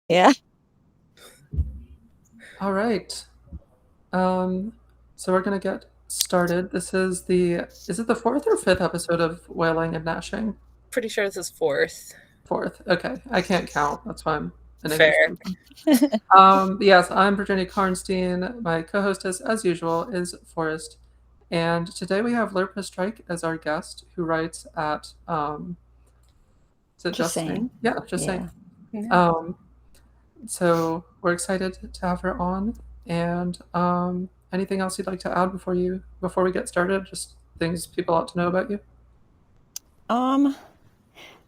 Yeah. All right. So we're gonna get started. Is it the fourth or fifth episode of Wailing and Gnashing? Pretty sure this is fourth. Fourth. Okay. I can't count. That's why I'm an English Fair. person. Yes, I'm Virginia Karnstein. My co-host, as usual, is Forrest. And today we have Lirpa Strike as our guest, who writes at is it Just Just saying. Saying? Yeah, Just Saying. Yeah. Yeah. Um, so we're excited to have her on. And anything else you'd like to add before we get started? Just things people ought to know about you. Um,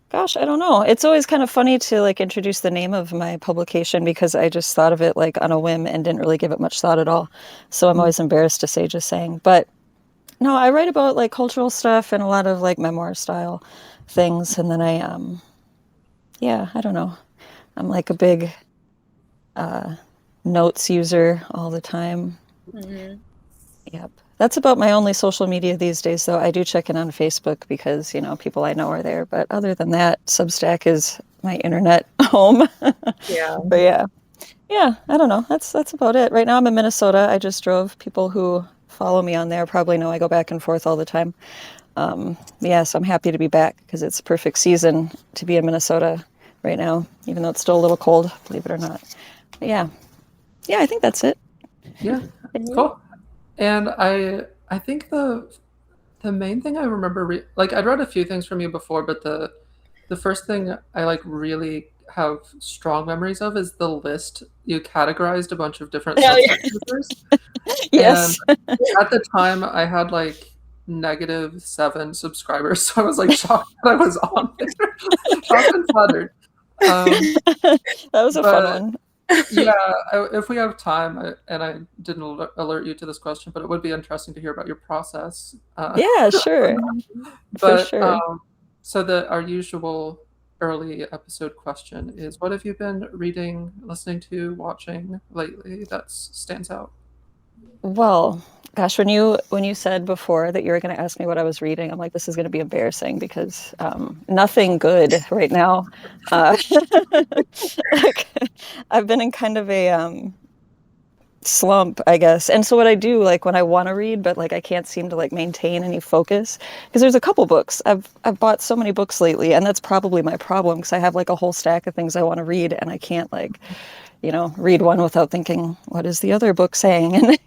Gosh, I don't know. It's always kind of funny to like introduce the name of my publication because I just thought of it like on a whim and didn't really give it much thought at all. So I'm Mm. always embarrassed to say just saying. But no, I write about like cultural stuff and a lot of like memoir style things. And then yeah, I don't know. I'm like a big uh, notes user all the time. Mhm. Yep. That's about my only social media these days, though. I do check in on Facebook because, people I know are there. But other than that, Substack is my internet home. Yeah. But yeah. Yeah, I don't know. That's about it. Right now I'm in Minnesota. I just drove. People who follow me on there probably know I go back and forth all the time. Yeah, so I'm happy to be back because it's a perfect season to be in Minnesota right now, even though it's still a little cold, believe it or not. But yeah. Yeah, I think that's it. Yeah, Mhm. cool. And I think the main thing I remember like I'd read a few things from you before, but the first thing I like really have strong memories of is the list. You categorized a bunch of different Oh, Substack yeah. users, and Yes. at the time I had like -7 subscribers, so I was like shocked that I was on there. Shocked and flattered. Um, That was a fun but one. yeah, if we have time, and I didn't alert you to this question, but it would be interesting to hear about your process. Yeah, sure. For But sure. so our usual early episode question is, what have you been reading, listening to, watching lately that stands out? Well, gosh, when you said before that you were going to ask me what I was reading, I'm like, this is going to be embarrassing because nothing good right now. Uh, like, I've been in kind of a slump, I guess. And so what I do, like when I want to read, but like I can't seem to like maintain any focus, because there's a couple books. I've bought so many books lately, and that's probably my problem because I have like a whole stack of things I want to read, and I can't like read one without thinking, what is the other book saying? And,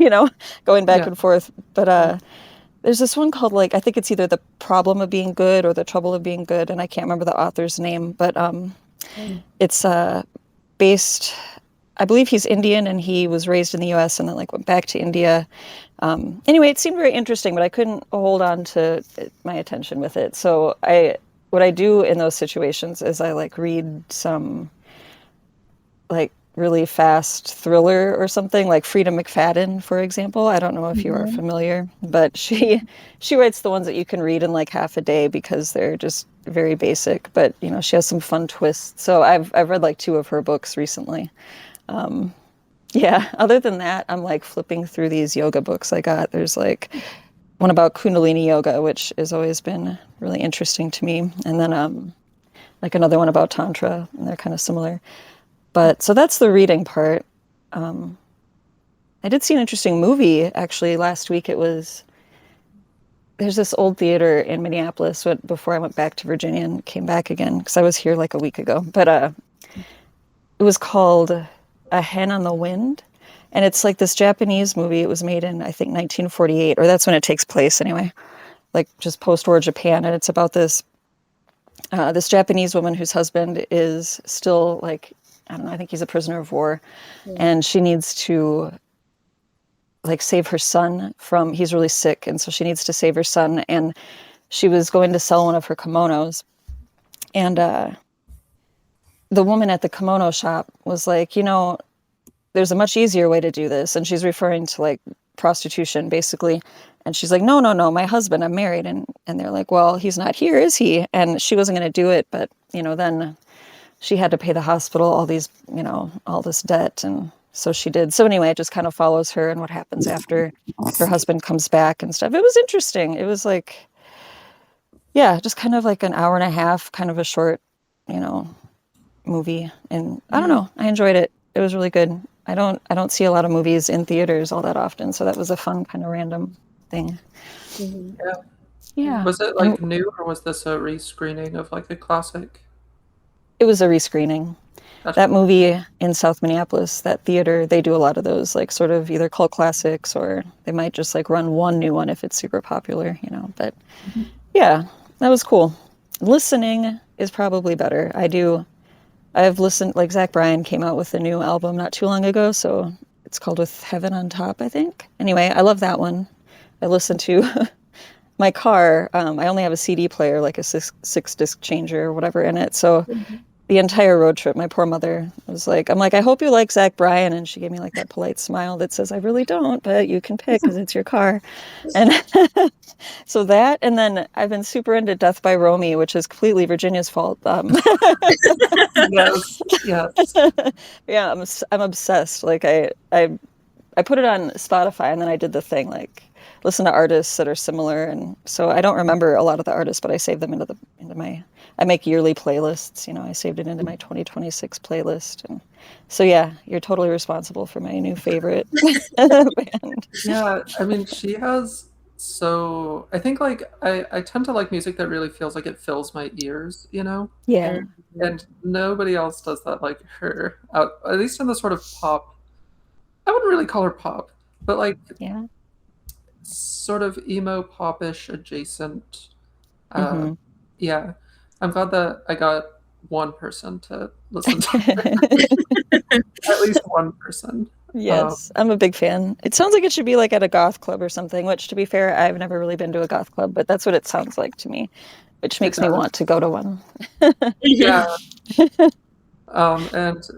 going back Yeah. and forth. But Yeah. there's this one called like, I think it's either The Problem of Being Good or The Trouble of Being Good. And I can't remember the author's name, but it's based, I believe he's Indian and he was raised in the US and then like went back to India. Anyway, it seemed very interesting, but I couldn't hold on to my attention with it. So what I do in those situations is I like read some like really fast thriller or something like Frida McFadden, for example. I don't know if you are Mhm. familiar, but she writes the ones that you can read in like half a day because they're just very basic, but she has some fun twists. So I've read like two of her books recently. Um, yeah, other than that, I'm like flipping through these yoga books I got. There's like one about Kundalini yoga, which has always been really interesting to me, and then like another one about Tantra, and they're kind of similar. But so that's the reading part. Um, I did see an interesting movie actually last week. There's this old theater in Minneapolis before I went back to Virginia and came back again because I was here like a week ago. But it was called A Hen on the Wind. And it's like this Japanese movie. It was made in, I think, 1948, or that's when it takes place anyway, like just post-war Japan. And it's about this Japanese woman whose husband is still like, I don't know, I think he's a prisoner of war, Mhm. and she needs to like save her son from he's really sick, and so she needs to save her son, and she was going to sell one of her kimonos, and the woman at the kimono shop was like, there's a much easier way to do this, and she's referring to like prostitution basically. And she's like, no, no, no, my husband, I'm married. And they're like, well, he's not here, is he? And she wasn't going to do it, but then she had to pay the hospital all this debt. And so she did. So anyway, it just kind of follows her and what happens after her husband comes back and stuff. It was interesting. It was like, yeah, just kind of like an hour and a half, kind of a short, you know, movie, and I don't know, I enjoyed it. It was really good. I don't see a lot of movies in theaters all that often, so that was a fun kind of random thing. Mhm. Yeah. Yeah, Was it and like new, or was this a rescreening of like a classic? it was a rescreening. That Gotcha. movie in South Minneapolis, that theater, they do a lot of those, like sort of either cult classics or they might just like run one new one if it's super popular, you know. But Mhm. yeah, that was cool. Listening is probably better. I've listened, like Zach Bryan came out with a new album not too long ago, so it's called With Heaven on Top, I think. Anyway, I love that one. I listen to my car. I only have a CD player, like a six disc changer or whatever in it. So Mhm. the entire road trip, my poor mother was like, I'm like, I hope you like Zach Bryan. And she gave me like that polite smile that says, I really don't, but you can pick because it's your car. And so that, and then I've been super into Death by Romy, which is completely Virginia's fault. Yes, yes. Yeah, I'm obsessed. Like I put it on Spotify and then I did the thing like listen to artists that are similar, and so I don't remember a lot of the artists, but I save them into my I make yearly playlists, you know. I saved it into my 2026 playlist, and so yeah, you're totally responsible for my new favorite band. Yeah, I mean, she has so I think like I tend to like music that really feels like it fills my ears, you know? Yeah. Mhm. And nobody else does that like her, at least in the sort of pop. I wouldn't really call her pop, but like Yeah. sort of emo popish adjacent. Uh, Hmm. yeah, I'm glad that I got one person to listen to at least one person. Um, Yes, I'm a big fan. It sounds like it should be like at a goth club or something, which to be fair, I've never really been to a goth club, but that's what it sounds like to me, which it makes me want does. to go to one. Yeah. And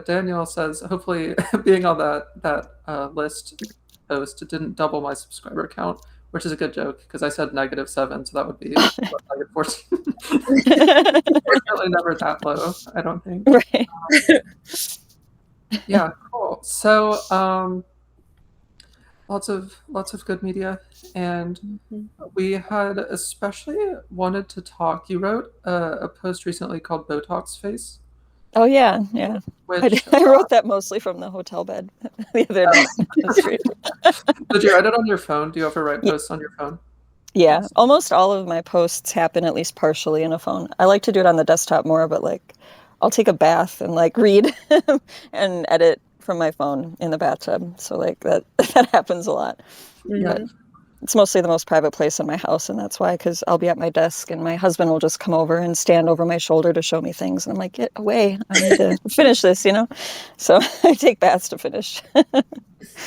Daniel says, hopefully, being on that list post didn't double my subscriber count, which is a good joke because I said -7, so that would be what, -14. Fortunately, never that low, I don't think. Right. Yeah, cool. So, lots of good media, and Mhm. we had especially wanted to talk. You wrote a post recently called Botox Face, Oh yeah, yeah. which I wrote that mostly from the hotel bed the other night. It was great. did you write it on your phone? Do you ever write Ye- posts on your phone? Yeah, Awesome. almost all of my posts happen at least partially in a phone. I like to do it on the desktop more, but like I'll take a bath and like read and edit from my phone in the bathtub. So like that that happens a lot. Yeah. But Mhm. it's mostly the most private place in my house, and that's why, because I'll be at my desk and my husband will just come over and stand over my shoulder to show me things, and I'm like, get away! I need to finish this, you know. So I take baths to finish. But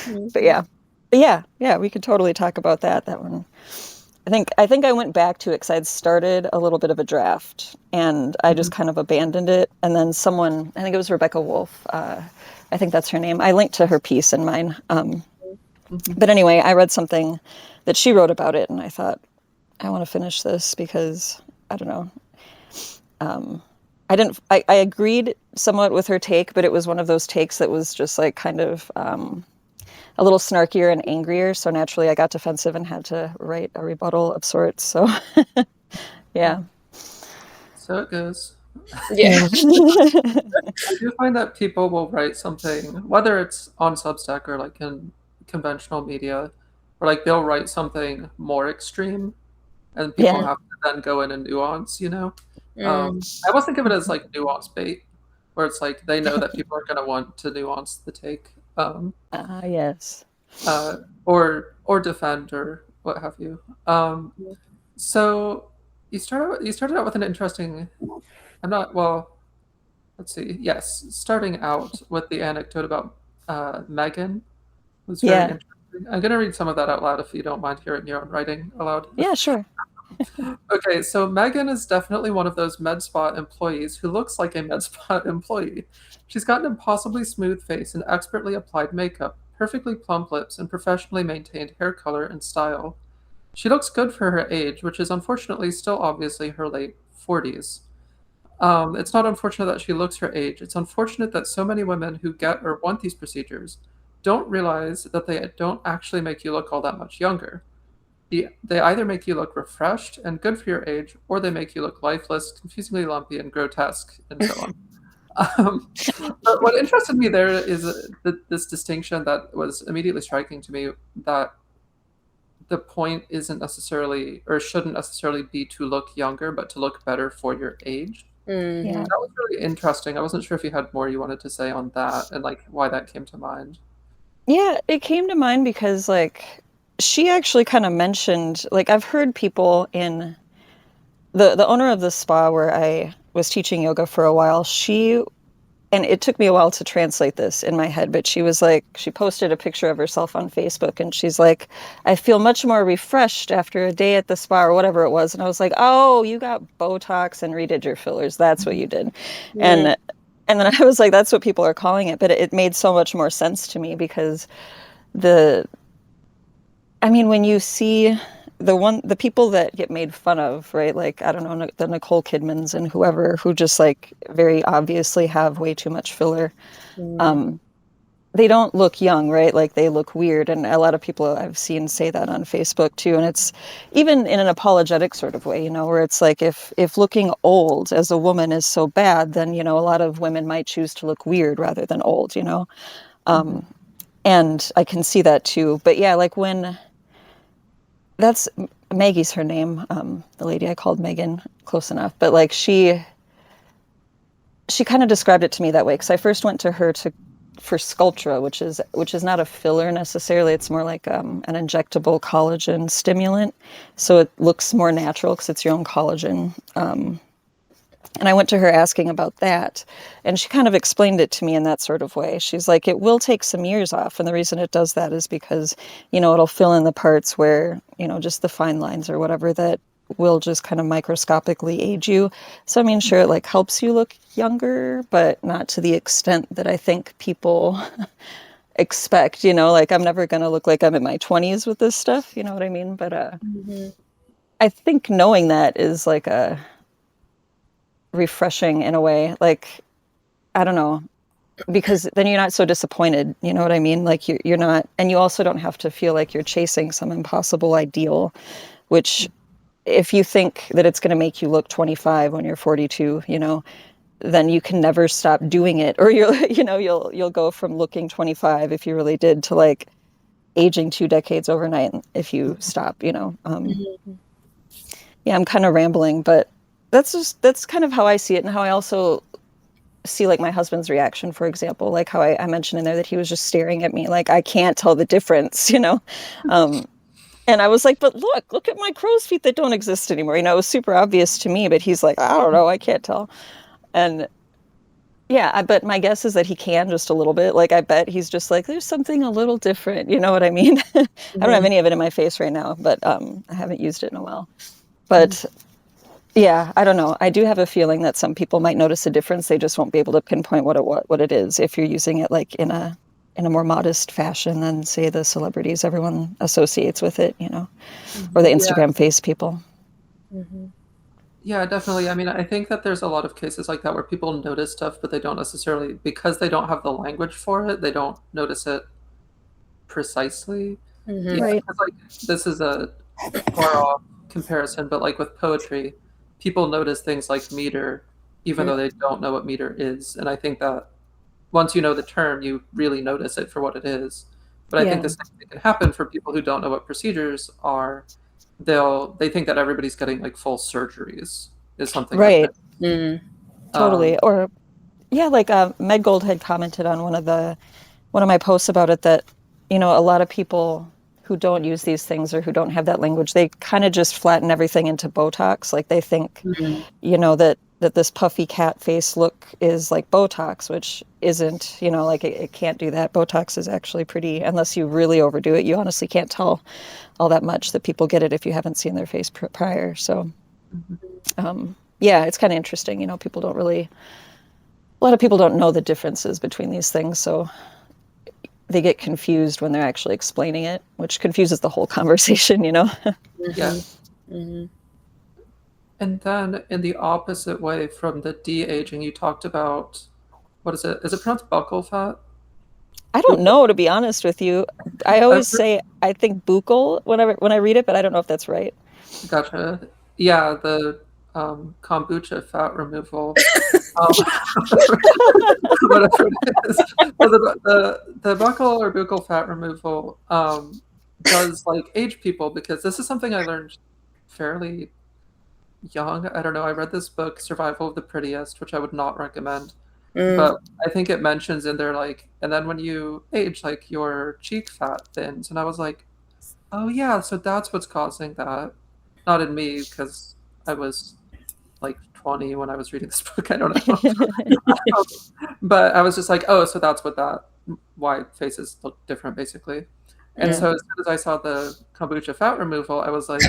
Mhm. yeah, yeah, we could totally talk about that. That one. I think I went back to it because I'd started a little bit of a draft and I just Mhm. kind of abandoned it. And then someone, I think it was Rebecca Wolf, I think that's her name. I linked to her piece in mine. Mhm. But anyway, I read something that she wrote about it, and I thought I want to finish this because I don't know. Um, I didn't. I agreed somewhat with her take, but it was one of those takes that was just like kind of a little snarkier and angrier. So naturally, I got defensive and had to write a rebuttal of sorts. So yeah, So it goes. Yeah. yeah, I do find that people will write something, whether it's on Substack or like in conventional media, or like they'll write something more extreme, and people yeah. have to then go in and nuance, you know? Mm. I almost think of it as like nuance bait, where it's like they know that people are going to want to nuance the take, Yes. uh, or defend or what have you. So you started out with an interesting. I'm not well. Let's see. Yes, starting out with the anecdote about Megan was very Yeah. interesting. I'm going to read some of that out loud if you don't mind hearing your own writing aloud. Yeah. Sure. Okay, so Megan is definitely one of those MedSpa employees who looks like a MedSpa employee. She's got an impossibly smooth face and expertly applied makeup, perfectly plump lips, and professionally maintained hair color and style. She looks good for her age, which is unfortunately still obviously her late 40s. It's not unfortunate that she looks her age. It's unfortunate that so many women who get or want these procedures don't realize that they don't actually make you look all that much younger. They either make you look refreshed and good for your age, or they make you look lifeless, confusingly lumpy, and grotesque, and so on. But what interested me there is this distinction that was immediately striking to me, that the point isn't necessarily, or shouldn't necessarily be, to look younger, but to look better for your age. Mhm. Yeah. That was really interesting. I wasn't sure if you had more you wanted to say on that and like why that came to mind. Yeah, it came to mind because like she actually kind of mentioned like I've heard people in the owner of the spa where I was teaching yoga for a while, she and it took me a while to translate this in my head, but she was like, she posted a picture of herself on Facebook and she's like, I feel much more refreshed after a day at the spa or whatever it was. And I was like, oh, you got Botox and redid your fillers. That's what you did. Mhm. And then I was like, that's what people are calling it. But it made so much more sense to me because the, I mean, when you see the people that get made fun of, right? Like, I don't know, the Nicole Kidmans and whoever who just like very obviously have way too much filler. Mhm. Um, they don't look young, right? Like they look weird. And a lot of people I've seen say that on Facebook too. And it's even in an apologetic sort of way, where it's like if looking old as a woman is so bad, then, a lot of women might choose to look weird rather than old. Mhm. Um, and I can see that too. But yeah, like when that's Maggie's her name, the lady I called Megan, close enough. But like she kind of described it to me that way because I first went to her for Sculptra, which is not a filler necessarily. It's more like an injectable collagen stimulant, so it looks more natural because it's your own collagen. And I went to her asking about that, and she kind of explained it to me in that sort of way. She's like, it will take some years off, and the reason it does that is because it'll fill in the parts where just the fine lines or whatever that will just kind of microscopically age you. So I mean, sure, it like helps you look younger, but not to the extent that I think people expect. Like I'm never gonna look like I'm in my 20s with this stuff. You know what I mean? But Mhm. I think knowing that is like a refreshing in a way. Like I don't know, because then you're not so disappointed. You know what I mean? Like you're not, and you also don't have to feel like you're chasing some impossible ideal, which if you think that it's going to make you look 25 when you're 42, then you can never stop doing it, or you'll go from looking 25 if you really did to like aging 2 decades overnight if you stop. Mhm. Yeah, I'm kind of rambling, but that's kind of how I see it, and how I also see like my husband's reaction, for example, like how I mentioned in there that he was just staring at me like I can't tell the difference. Um, and I was like, but look at my crow's feet that don't exist anymore. It was super obvious to me, but he's like, I don't know, I can't tell. And yeah, but my guess is that he can just a little bit. Like I bet he's just like, there's something a little different. You know what I mean? I don't have Mhm. any of it in my face right now, but I haven't used it in a while. Mhm. But yeah, I don't know. I do have a feeling that some people might notice a difference. They just won't be able to pinpoint what it is if you're using it like in a more modest fashion than say the celebrities everyone associates with it, or the Mhm. Yeah, Instagram face people. Mhm. yeah, definitely. I mean, I think that there's a lot of cases like that where people notice stuff, but they don't necessarily, because they don't have the language for it, they don't notice it precisely. Yeah, Mhm. Right. because like this is a far off comparison, but like with poetry, people notice things like meter, even though they don't know what meter is. And I think that once you know the term, you really notice it for what it is. But I think Yeah. the same thing can happen for people who don't know what procedures are. They think that everybody's getting like full surgeries is something I've Right. been. Mhm. Totally. Um, Or yeah, like Meg Gold had commented on one of my posts about it that, a lot of people who don't use these things or who don't have that language, they kind of just flatten everything into Botox. Like they think, Mhm. that this puffy cat face look is like Botox, which isn't, like it can't do that. Botox is actually pretty, unless you really overdo it, you honestly can't tell all that much that people get it if you haven't seen their face prior. So, yeah, it's kind of interesting. People don't really, a lot of people don't know the differences between these things. So they get confused when they're actually explaining it, which confuses the whole conversation. yeah. Mhm. Mhm. And then in the opposite way from the de-aging, you talked about, what is it? Is it pronounced buccal fat? I don't Buccal? know, to be honest with you. I I've always heard, say I think buccal when I read it, but I don't know if that's right. gotcha. Yeah, the kombucha fat removal. Whatever it is. So the buccal or buccal fat removal does like age people, because this is something I learned fairly young. I don't know. I read this book, Survival of the Prettiest, which I would not recommend. But I think it mentions in there like, and then when you age, like your cheek fat thins. And I was like, oh yeah, so that's what's causing that. Not in me, because I was like 20 when I was reading this book. I don't know. But I was just like, oh, so that's why faces look different, basically. And Yeah. so as soon as I saw the kombucha fat removal, I was like,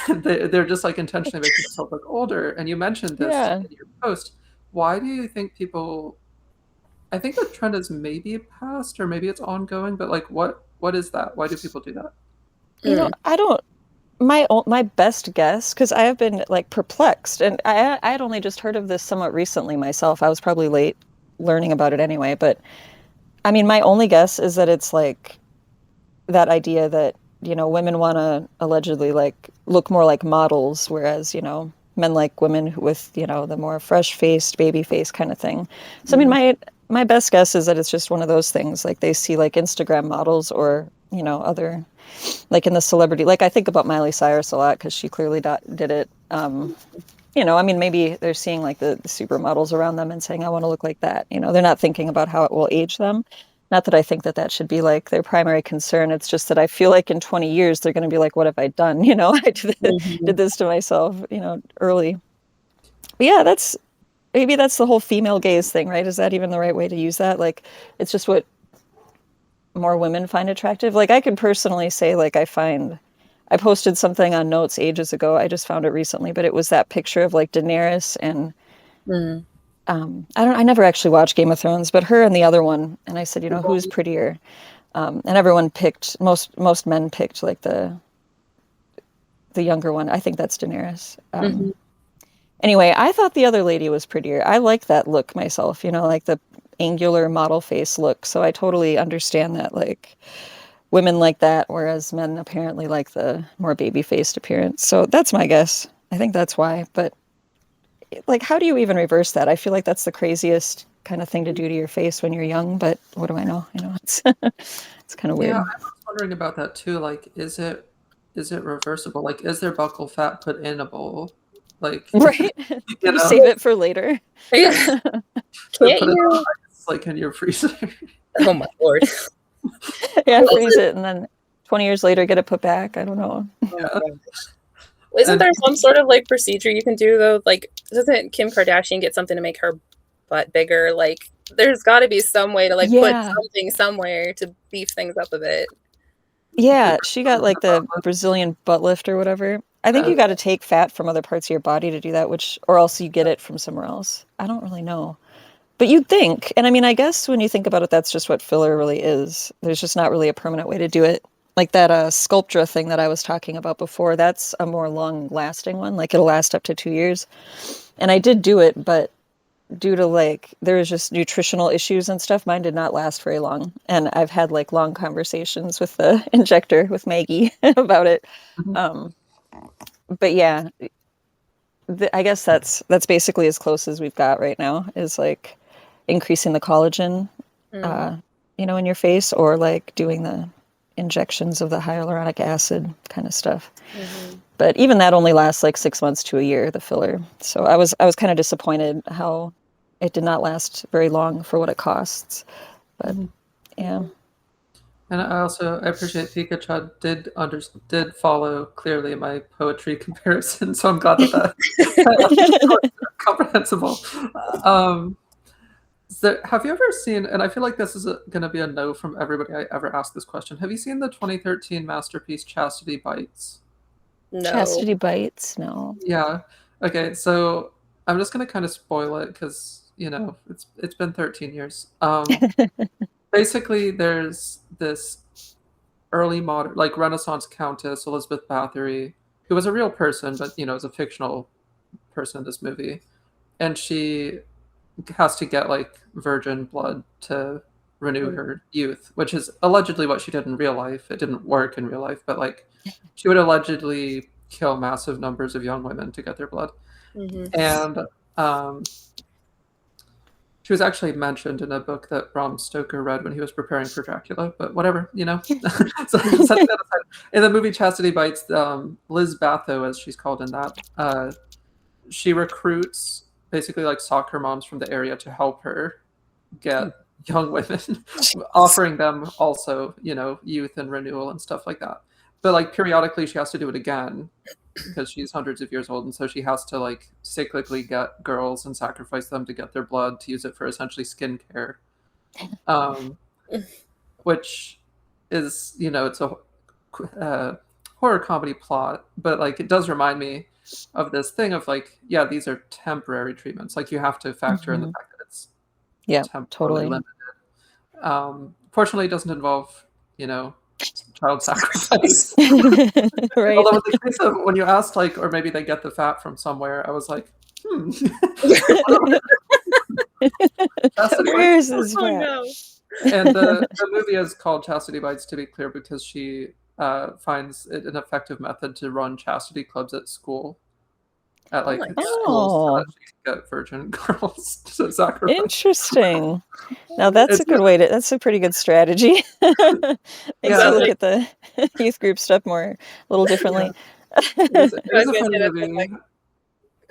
they're just like intentionally making themselves look older. And you mentioned this Yeah. in your post. Why do you think people? I think the trend is maybe past or maybe it's ongoing, but like, what is that? Why do people do that? You know, I don't. My best guess, because I have been like perplexed, and I had only just heard of this somewhat recently myself. I was probably late learning about it anyway, but I mean, my only guess is that it's like that idea that, women want to allegedly like look more like models, whereas, men like women with, the more fresh-faced, baby face kind of thing. So, I mean, my best guess is that it's just one of those things. Like they see like Instagram models or, other, like in the celebrity, like I think about Miley Cyrus a lot because she clearly did it. I mean, maybe they're seeing like the supermodels around them and saying, I want to look like that. They're not thinking about how it will age them. Not that I think that that should be like their primary concern. It's just that I feel like in 20 years, they're going to be like, what have I done? I did this to myself, early. But yeah, maybe that's the whole female gaze thing, right? Is that even the right way to use that? Like, it's just what more women find attractive. Like, I could personally say, like, I posted something on Notes ages ago. I just found it recently, but it was that picture of like Daenerys and I never actually watched Game of Thrones, but her and the other one. And I said, who's prettier? And everyone picked, most men picked like the younger one. I think that's Daenerys. Anyway, I thought the other lady was prettier. I like that look myself, like the angular model face look. So I totally understand that, like, women like that, whereas men apparently like the more baby-faced appearance. So that's my guess. I think that's why. But like, how do you even reverse that? I feel like that's the craziest kind of thing to do to your face when you're young. But what do I know? It's it's kind of weird. Yeah, I was wondering about that too. Like, is it reversible? Like, is there buccal fat put in a bowl? Like, right? Can you save it for later? Yeah. Can't put it on ice, like in your freezer. Oh my Lord. Yeah, freeze it and then 20 years later get it put back. I don't know. Yeah. Isn't there some sort of like procedure you can do though? Like, doesn't Kim Kardashian get something to make her butt bigger? Like, there's got to be some way to like put something somewhere to beef things up a bit. Yeah, she got like the Brazilian butt lift or whatever. I think you got to take fat from other parts of your body to do that, or else you get it from somewhere else. I don't really know. But you'd think, and I mean, I guess when you think about it, that's just what filler really is. There's just not really a permanent way to do it. Like that Sculptra thing that I was talking about before, that's a more long-lasting one. Like it'll last up to 2 years. And I did do it, but due to like, there was just nutritional issues and stuff, mine did not last very long. And I've had like long conversations with the injector, with Maggie, about it. But yeah, I guess that's basically as close as we've got right now, is like increasing the collagen, in your face, or like doing the injections of the hyaluronic acid kind of stuff. But even that only lasts like 6 months to a year, the filler. So I was kind of disappointed how it did not last very long for what it costs. But yeah. And I appreciate Pikachu did follow clearly my poetry comparison, so I'm glad that that's comprehensible. Have you ever seen, and I feel like this is going to be a no from everybody I ever ask this question, have you seen the 2013 masterpiece Chastity Bites? No. Chastity Bites? No. Yeah. Okay, so I'm just going to kind of spoil it because, it's been 13 years. Basically, there's this early modern, like Renaissance Countess, Elizabeth Bathory, who was a real person, but, is a fictional person in this movie. And she has to get, like, virgin blood to renew her youth, which is allegedly what she did in real life. It didn't work in real life, but, like, she would allegedly kill massive numbers of young women to get their blood. Mhm. And she was actually mentioned in a book that Bram Stoker read when he was preparing for Dracula, but whatever, you know. So setting that aside, in the movie Chastity Bites, Liz Batho, as she's called in that, she recruits basically like soccer moms from the area to help her get young women, offering them also, you know, youth and renewal and stuff like that. But like periodically she has to do it again because she's hundreds of years old, and so she has to like cyclically get girls and sacrifice them to get their blood to use it for essentially skincare, um, which is, you know, it's a horror comedy plot, but like it does remind me of this thing of like, yeah, these are temporary treatments. Like you have to factor in the fact that it's temporarily totally. limited. Fortunately, it doesn't involve, you know, child sacrifice. Right. Although in the case of when you asked like, or maybe they get the fat from somewhere, I was like, Where is this Oh fat? no. And the movie is called Chastity Bites, to be clear, because she finds it an effective method to run chastity clubs at school. At like schools, so that she can get virgin girls to sacrifice. Interesting. Now that's a good way to. That's a pretty good strategy. Makes you look at the youth group stuff more, a little differently. It is a funny movie. Like,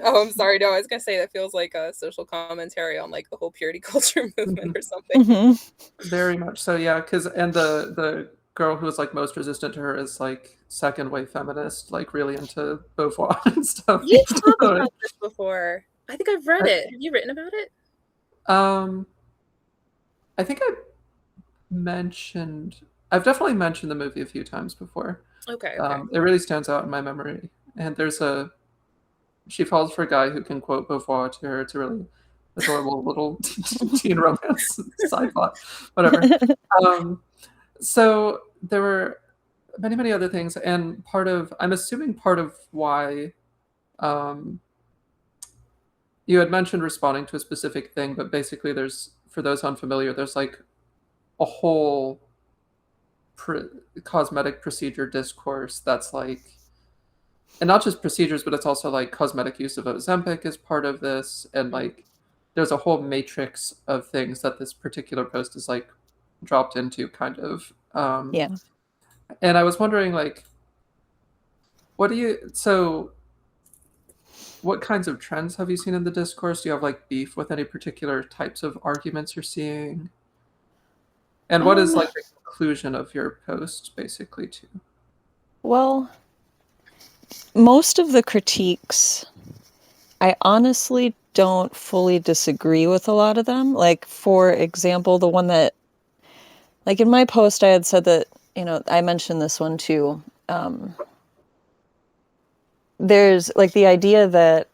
oh, I'm sorry. No, I was gonna say that feels like a social commentary on like the whole purity culture movement or something. Very much so, yeah. Because the girl who was like most resistant to her is like second wave feminist, like really into Beauvoir and stuff. You've talked about this before. I think I've read it. Have you written about it? I think I've definitely mentioned the movie a few times before. Okay. It really stands out in my memory. And she falls for a guy who can quote Beauvoir to her. It's a really adorable little teen romance side plot, whatever. So there were many, many other things, and I'm assuming part of why you had mentioned responding to a specific thing, but basically for those unfamiliar, there's like a whole cosmetic procedure discourse that's like, and not just procedures, but it's also like cosmetic use of Ozempic is part of this, and like there's a whole matrix of things that this particular post is like dropped into, kind of. Yeah. And I was wondering, like, what kinds of trends have you seen in the discourse? Do you have like beef with any particular types of arguments you're seeing? And what is like the conclusion of your post basically too? Well, most of the critiques, I honestly don't fully disagree with a lot of them. Like, for example, the one that, like in my post, I had said that, you know, I mentioned this one too. There's like the idea that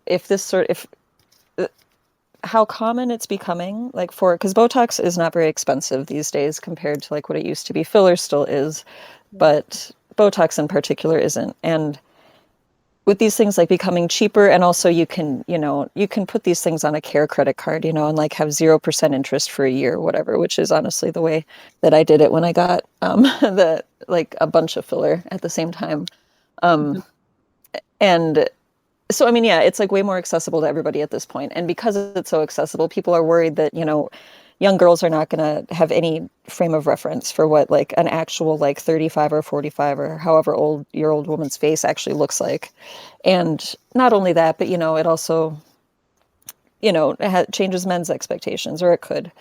how common it's becoming, like because Botox is not very expensive these days compared to like what it used to be. Filler still is, but Botox in particular isn't. And with these things like becoming cheaper, and also you can put these things on a care credit card, you know, and like have 0% interest for a year or whatever, which is honestly the way that I did it when I got a bunch of filler at the same time. And so, I mean, yeah, it's like way more accessible to everybody at this point. And because it's so accessible, people are worried that, you know, young girls are not going to have any frame of reference for what like an actual like 35 or 45 or however old your old woman's face actually looks like. And not only that, but, you know, it also, you know, changes men's expectations, or it could.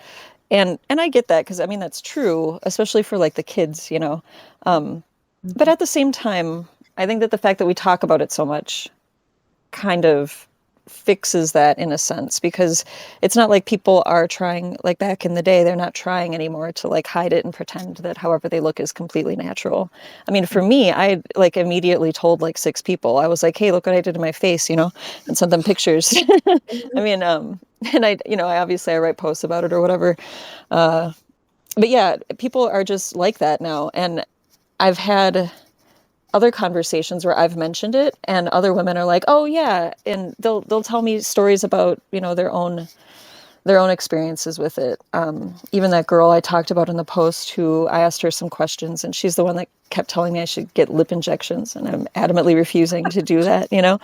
And I get that, because I mean, that's true, especially for like the kids, you know. But at the same time, I think that the fact that we talk about it so much kind of fixes that in a sense, because it's not like people are trying, like back in the day, they're not trying anymore to like hide it and pretend that however they look is completely natural. I mean, for me, I like immediately told like 6 people. I was like, hey, look what I did to my face, you know, and sent them pictures. I mean, and I, you know, I write posts about it or whatever. But yeah, people are just like that now. And I've had other conversations where I've mentioned it, and other women are like, oh yeah, and they'll tell me stories about, you know, their own their own experiences with it. Even that girl I talked about in the post, who I asked her some questions, and she's the one that kept telling me I should get lip injections, and I'm adamantly refusing to do that, you know?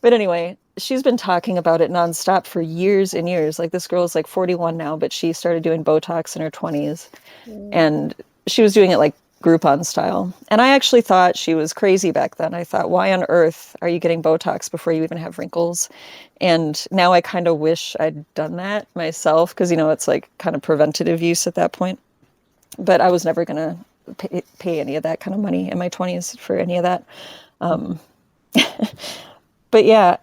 But anyway, she's been talking about it nonstop for years and years. Like, this girl is like 41 now, but she started doing Botox in her 20s. And she was doing it like Groupon style. And I actually thought she was crazy back then. I thought, why on earth are you getting Botox before you even have wrinkles? And now I kind of wish I'd done that myself, because, you know, it's like kind of preventative use at that point. But I was never going to pay any of that kind of money in my 20s for any of that. But yeah,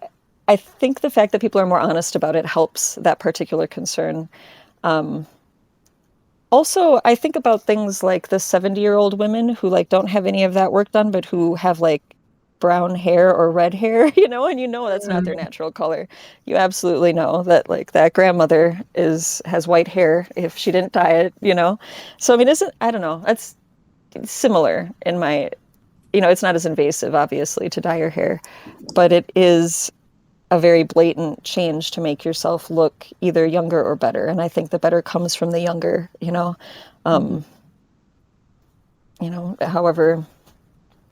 I think the fact that people are more honest about it helps that particular concern. Also, I think about things like the 70-year-old women who like don't have any of that work done, but who have like brown hair or red hair, you know, and you know that's not their natural color. You absolutely know that like that grandmother has white hair if she didn't dye it, you know. So I mean, I don't know, that's similar in my, you know, it's not as invasive, obviously, to dye your hair, but it is a very blatant change to make yourself look either younger or better. And I think the better comes from the younger, you know, however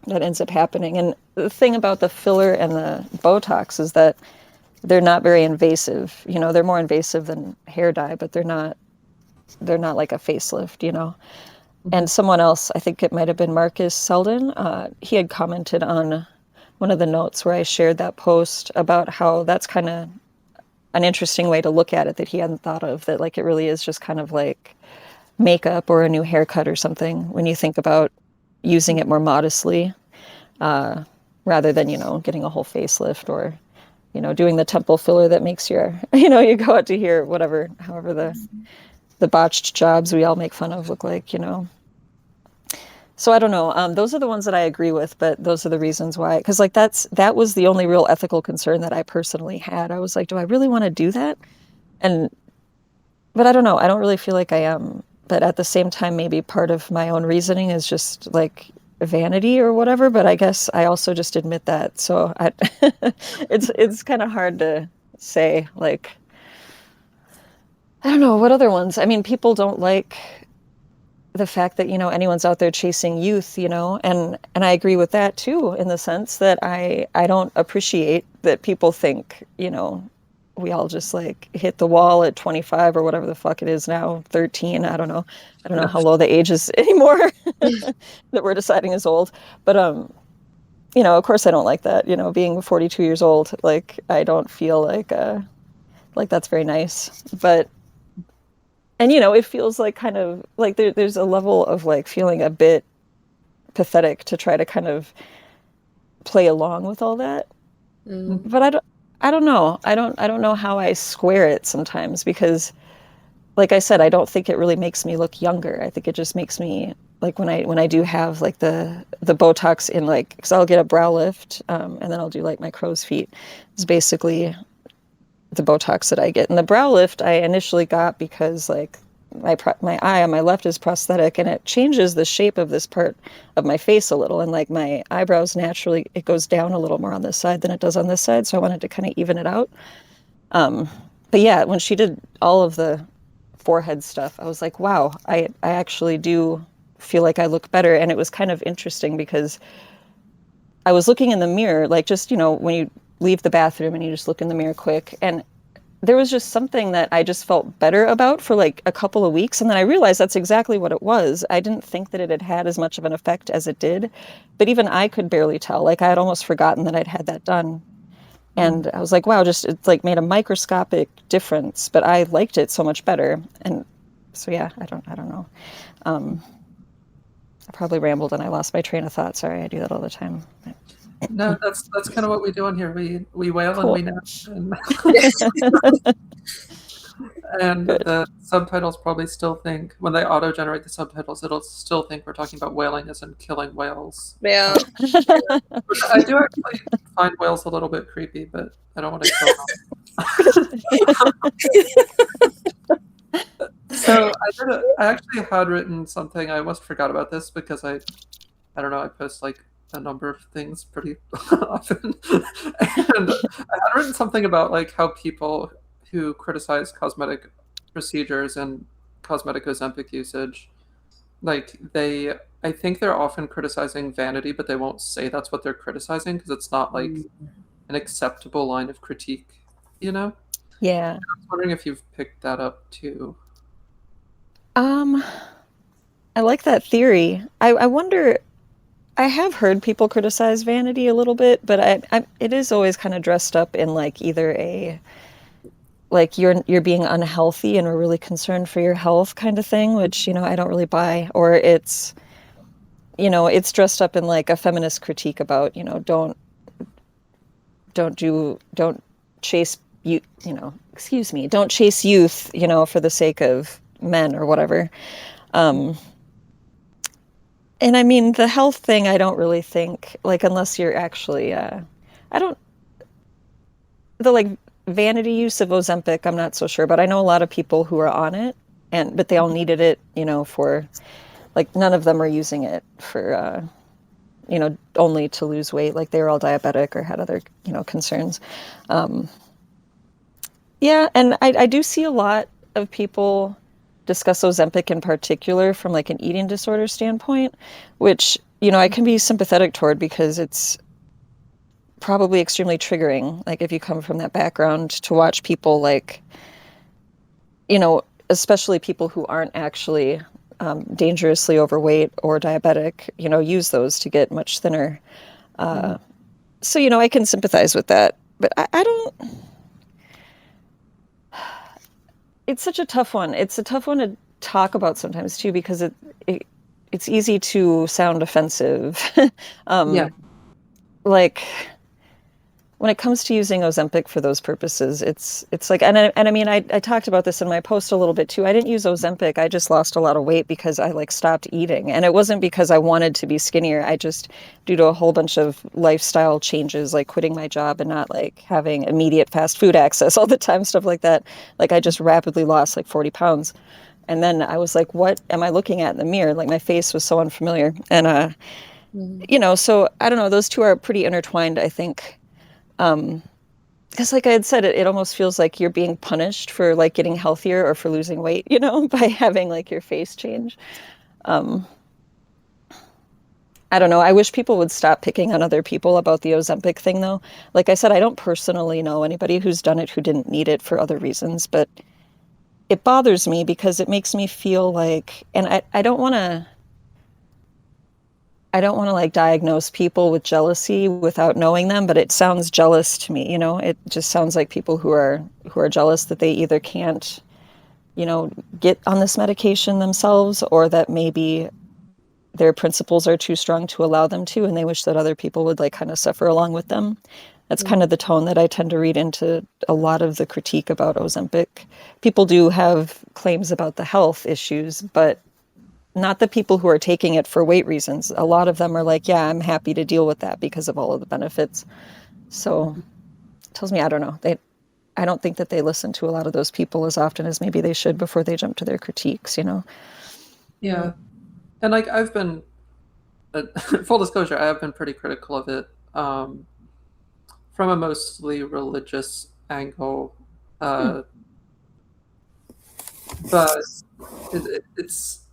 that ends up happening. And the thing about the filler and the Botox is that they're not very invasive. You know, they're more invasive than hair dye, but they're not like a facelift, you know. And someone else, I think it might have been Marcus Selden, he had commented on one of the notes where I shared that post about how that's kind of an interesting way to look at it that he hadn't thought of, that like it really is just kind of like makeup or a new haircut or something when you think about using it more modestly, rather than, you know, getting a whole facelift or, you know, doing the temple filler that makes your, you know, you go out to here, whatever, however the botched jobs we all make fun of look like, you know. So I don't know. Those are the ones that I agree with, but those are the reasons why. Because like that was the only real ethical concern that I personally had. I was like, do I really want to do that? But I don't know. I don't really feel like I am. But at the same time, maybe part of my own reasoning is just like vanity or whatever. But I guess I also just admit that. So it's kind of hard to say. Like, I don't know what other ones. I mean, people don't like the fact that, you know, anyone's out there chasing youth, you know, and I agree with that too, in the sense that I don't appreciate that people think, you know, we all just like hit the wall at 25 or whatever the fuck it is now, 13. I don't know how low the age is anymore that we're deciding is old. But you know, of course I don't like that, you know, being 42 years old, like I don't feel like that's very nice. But and, you know, it feels like kind of like there's a level of like feeling a bit pathetic to try to kind of play along with all that. But I don't know. I don't know how I square it sometimes, because like I said, I don't think it really makes me look younger. I think it just makes me like when I do have like the Botox in, like, because I'll get a brow lift, and then I'll do like my crow's feet. It's basically the Botox that I get. And the brow lift I initially got because like my eye on my left is prosthetic, and it changes the shape of this part of my face a little. And like my eyebrows, naturally, it goes down a little more on this side than it does on this side. So I wanted to kind of even it out. But yeah, when she did all of the forehead stuff, I was like, wow, I actually do feel like I look better. And it was kind of interesting because I was looking in the mirror, like just, you know, when you leave the bathroom and you just look in the mirror quick, and there was just something that I just felt better about for like a couple of weeks. And then I realized that's exactly what it was. I didn't think that it had had as much of an effect as it did, but even I could barely tell. Like I had almost forgotten that I'd had that done. And I was like, wow, just it's like made a microscopic difference, but I liked it so much better. And so, yeah, I don't know. I probably rambled and I lost my train of thought. Sorry, I do that all the time. No, that's kind of what we do on here. We wail Cool. and we nap, and the subtitles probably still think, when they auto-generate the subtitles, it'll still think we're talking about whaling as in killing whales. Yeah. I do actually find whales a little bit creepy, but I don't want to kill them. So I actually had written something. I almost forgot about this because I don't know, I post like a number of things pretty often. And I had written something about like how people who criticize cosmetic procedures and cosmetic Ozempic usage, like I think they're often criticizing vanity, but they won't say that's what they're criticizing because it's not like an acceptable line of critique, you know? Yeah. I was wondering if you've picked that up too. Um, I like that theory. I wonder, I have heard people criticize vanity a little bit, but it is always kind of dressed up in like either a like you're being unhealthy and we're really concerned for your health kind of thing, which, I don't really buy, or it's dressed up in like a feminist critique about, don't chase you, excuse me, don't chase youth, for the sake of men or whatever. And I mean, the health thing, I don't really think, like, unless you're actually, I don't, the like vanity use of Ozempic, I'm not so sure, but I know a lot of people who are on it, but they all needed it, for, like, none of them are using it for, only to lose weight. Like, they were all diabetic or had other, concerns. Yeah, and I do see a lot of people discuss Ozempic in particular from like an eating disorder standpoint, which, I can be sympathetic toward because it's probably extremely triggering. Like if you come from that background to watch people like, especially people who aren't actually dangerously overweight or diabetic, use those to get much thinner. So, I can sympathize with that, but I don't. It's such a tough one. It's a tough one to talk about sometimes too, because it's easy to sound offensive. Yeah. Like when it comes to using Ozempic for those purposes, it's like, and I mean, I talked about this in my post a little bit too. I didn't use Ozempic. I just lost a lot of weight because I like stopped eating, and it wasn't because I wanted to be skinnier. I just, due to a whole bunch of lifestyle changes, like quitting my job and not like having immediate fast food access all the time, stuff like that. Like I just rapidly lost like 40 pounds. And then I was like, what am I looking at in the mirror? Like my face was so unfamiliar. And, so I don't know, those two are pretty intertwined, I think. Because like I had said, it almost feels like you're being punished for like getting healthier or for losing weight, by having like your face change. I don't know. I wish people would stop picking on other people about the Ozempic thing, though. Like I said, I don't personally know anybody who's done it who didn't need it for other reasons, but it bothers me because it makes me feel like, and I don't want to like diagnose people with jealousy without knowing them, but it sounds jealous to me, it just sounds like people who are jealous that they either can't, get on this medication themselves, or that maybe their principles are too strong to allow them to, and they wish that other people would like kind of suffer along with them. That's kind of the tone that I tend to read into a lot of the critique about Ozempic. People do have claims about the health issues, but not the people who are taking it for weight reasons. A lot of them are like, yeah, I'm happy to deal with that because of all of the benefits. So it tells me, I don't know. I don't think that they listen to a lot of those people as often as maybe they should before they jump to their critiques, Yeah. And like I've been, full disclosure, I have been pretty critical of it from a mostly religious angle. But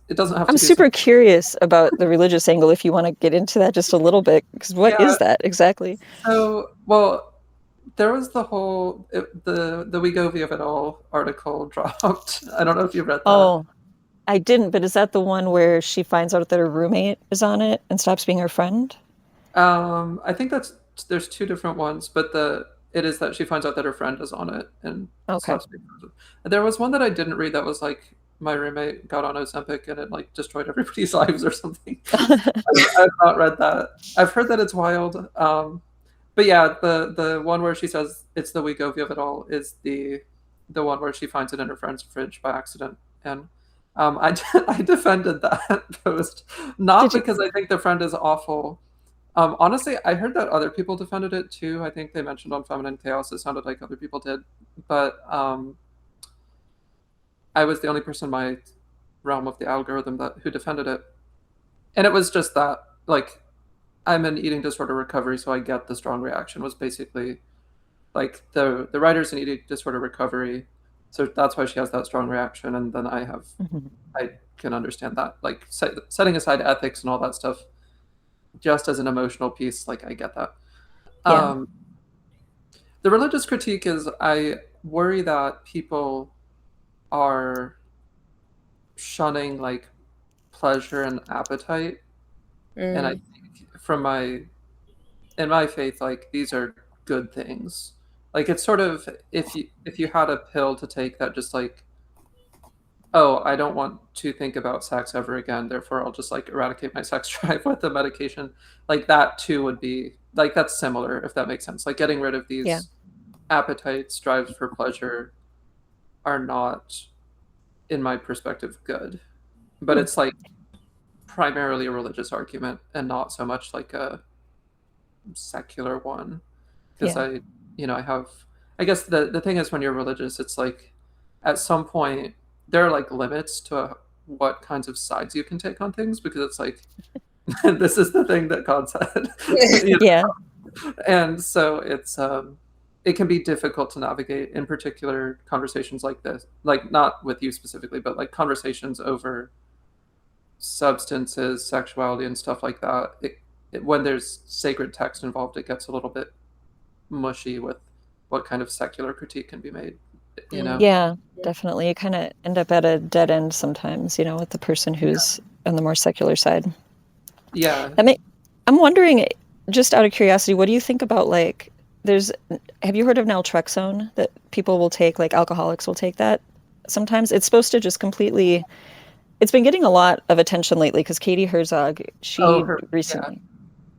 it doesn't have to I'm be super curious about the religious angle if you want to get into that just a little bit, because what is that exactly? So, well, there was the whole the Wegovy of it all article dropped. I don't know if you read that. Oh, I didn't, but is that the one where she finds out that her roommate is on it and stops being her friend? I think there's two different ones, but it is that she finds out that her friend is on it and stops being friends with. There was one that I didn't read that was like my roommate got on Ozempic and it like destroyed everybody's lives or something. I've not read that. I've heard that it's wild. But yeah, the one where she says it's the Wegovy of it all is the one where she finds it in her friend's fridge by accident. And I defended that post, not because I think the friend is awful. Honestly, I heard that other people defended it too. I think they mentioned on Feminine Chaos it sounded like other people did, but I was the only person in my realm of the algorithm who defended it, and it was just that like I'm in eating disorder recovery, so I get the strong reaction was basically like the writer's in eating disorder recovery, so that's why she has that strong reaction. And then I can understand that, like setting aside ethics and all that stuff, just as an emotional piece, like I get that. Yeah. The religious critique is, I worry that people are shunning like pleasure and appetite, and I think in my faith, like these are good things. Like it's sort of, if you had a pill to take that just like, oh, I don't want to think about sex ever again, therefore I'll just like eradicate my sex drive with the medication. Like that too would be like, that's similar, if that makes sense. Like getting rid of Yeah. these appetites, drives for pleasure are not, in my perspective, good. But it's like primarily a religious argument and not so much like a secular one. Because Yeah. I guess the thing is, when you're religious, it's like at some point there are like limits to what kinds of sides you can take on things, because it's like this is the thing that God said. Yeah. And so it can be difficult to navigate, in particular conversations like this, like not with you specifically, but like conversations over substances, sexuality, and stuff like that. When there's sacred text involved, it gets a little bit mushy with what kind of secular critique can be made, Yeah, definitely. You kind of end up at a dead end sometimes, with the person who's on the more secular side. Yeah. I'm wondering, just out of curiosity, what do you think about like, have you heard of naltrexone that people will take, like alcoholics will take that sometimes? It's supposed to just completely, it's been getting a lot of attention lately because Katie Herzog, she recently.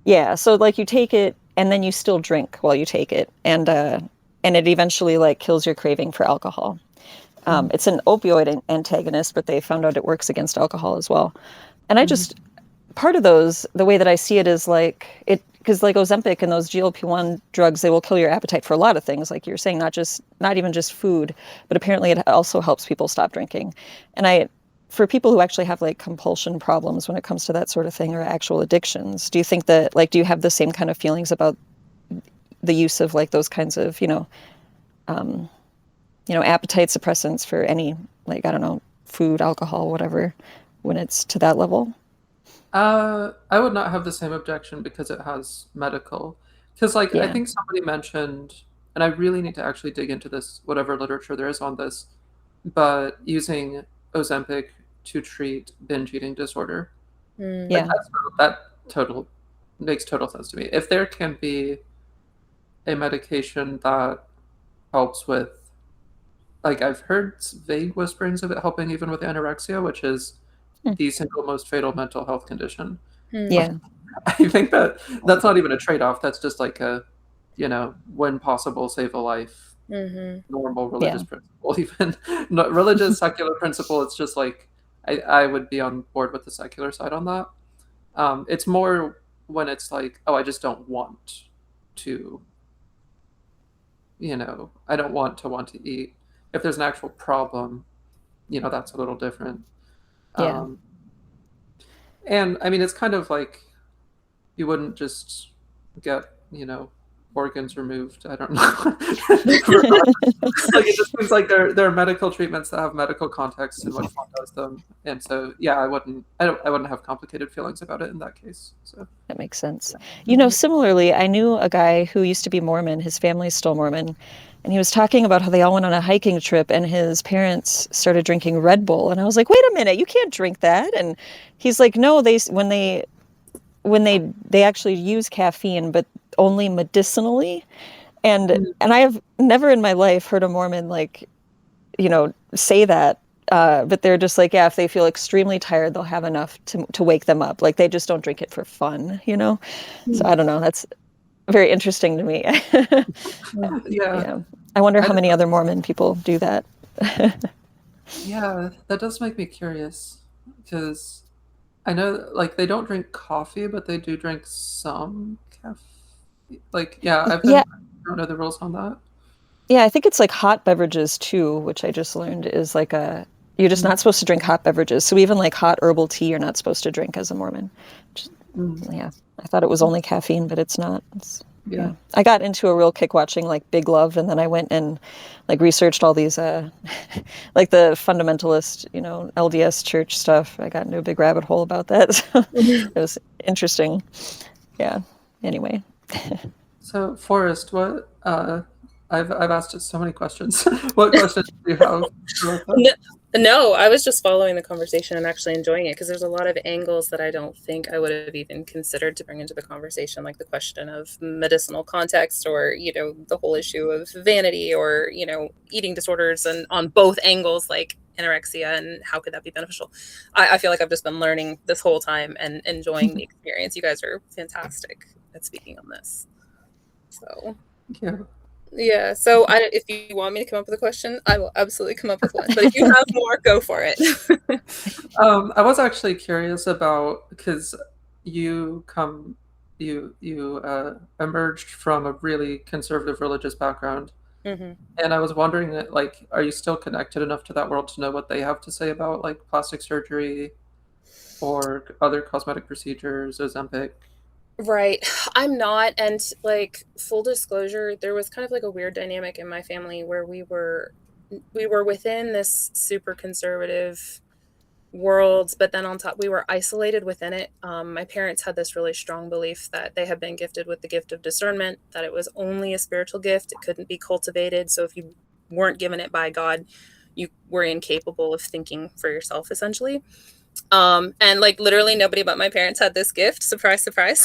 Yeah, so like you take it and then you still drink while you take it, and it eventually like kills your craving for alcohol. It's an opioid antagonist, but they found out it works against alcohol as well. And I just, part of those, the way that I see it is like because like Ozempic and those GLP-1 drugs, they will kill your appetite for a lot of things, like you're saying, not even just food, but apparently it also helps people stop drinking. And for people who actually have like compulsion problems when it comes to that sort of thing, or actual addictions, do you think that, like, do you have the same kind of feelings about the use of like those kinds of, appetite suppressants for any, like, I don't know, food, alcohol, whatever, when it's to that level? I would not have the same objection because it has medical. Because, like, I think somebody mentioned, and I really need to actually dig into this, whatever literature there is on this, but using Ozempic to treat binge eating disorder. Like, that makes total sense to me. If there can be a medication that helps with, like, I've heard vague whisperings of it helping even with anorexia, which is the single most fatal mental health condition. Yeah. I think that's not even a trade-off. That's just like a, when possible, save a life, normal religious principle, even not religious, secular principle. It's just like, I would be on board with the secular side on that. It's more when it's like, oh, I just don't want to, I don't want to eat. If there's an actual problem, that's a little different. Yeah. And I mean, it's kind of like you wouldn't just get, organs removed. I don't know. Like, it just seems like there are medical treatments that have medical context in which one does them. And so, yeah, I wouldn't have complicated feelings about it in that case. So that makes sense. Similarly, I knew a guy who used to be Mormon. His family's still Mormon. And he was talking about how they all went on a hiking trip and his parents started drinking Red Bull. And I was like, wait a minute, you can't drink that. And he's like, no, when they actually use caffeine, but only medicinally. And I have never in my life heard a Mormon say that. But they're just like, yeah, if they feel extremely tired, they'll have enough to wake them up. Like, they just don't drink it for fun, So I don't know. That's very interesting to me. Yeah. I wonder how many other Mormon people do that. Yeah, that does make me curious, because I know, like, they don't drink coffee, but they do drink some caffeine. Like, I don't know the rules on that. Yeah, I think it's like hot beverages too, which I just learned is like you're just not supposed to drink hot beverages. So even like hot herbal tea, you're not supposed to drink as a Mormon. Yeah, I thought it was only caffeine, but it's not. It's Yeah. I got into a real kick watching like Big Love, and then I went and like researched all these like the fundamentalist, LDS church stuff. I got into a big rabbit hole about that. So it was interesting. Yeah. Anyway. So Forrest, what I've asked so many questions. What questions do you have about that? No, I was just following the conversation and actually enjoying it because there's a lot of angles that I don't think I would have even considered to bring into the conversation, like the question of medicinal context or, the whole issue of vanity or, eating disorders, and on both angles, like anorexia and how could that be beneficial. I feel like I've just been learning this whole time and enjoying the experience. You guys are fantastic at speaking on this. So, yeah. So if you want me to come up with a question, I will absolutely come up with one. But if you have more, go for it. I was actually curious about, because you emerged from a really conservative religious background, and I was wondering, like, are you still connected enough to that world to know what they have to say about like plastic surgery or other cosmetic procedures, Ozempic? Right. I'm not. And like full disclosure, there was kind of like a weird dynamic in my family where we were within this super conservative world, but then on top we were isolated within it. My parents had this really strong belief that they had been gifted with the gift of discernment, that it was only a spiritual gift. It couldn't be cultivated. So if you weren't given it by God, you were incapable of thinking for yourself, essentially. And like literally nobody but my parents had this gift. Surprise, surprise.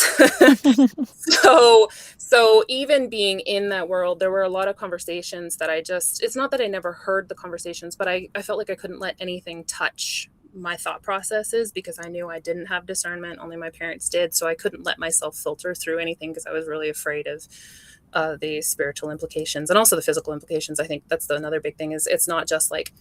So even being in that world, there were a lot of conversations that it's not that I never heard the conversations, but I felt like I couldn't let anything touch my thought processes because I knew I didn't have discernment. Only my parents did. So I couldn't let myself filter through anything because I was really afraid of the spiritual implications and also the physical implications. I think that's another big thing is it's not just like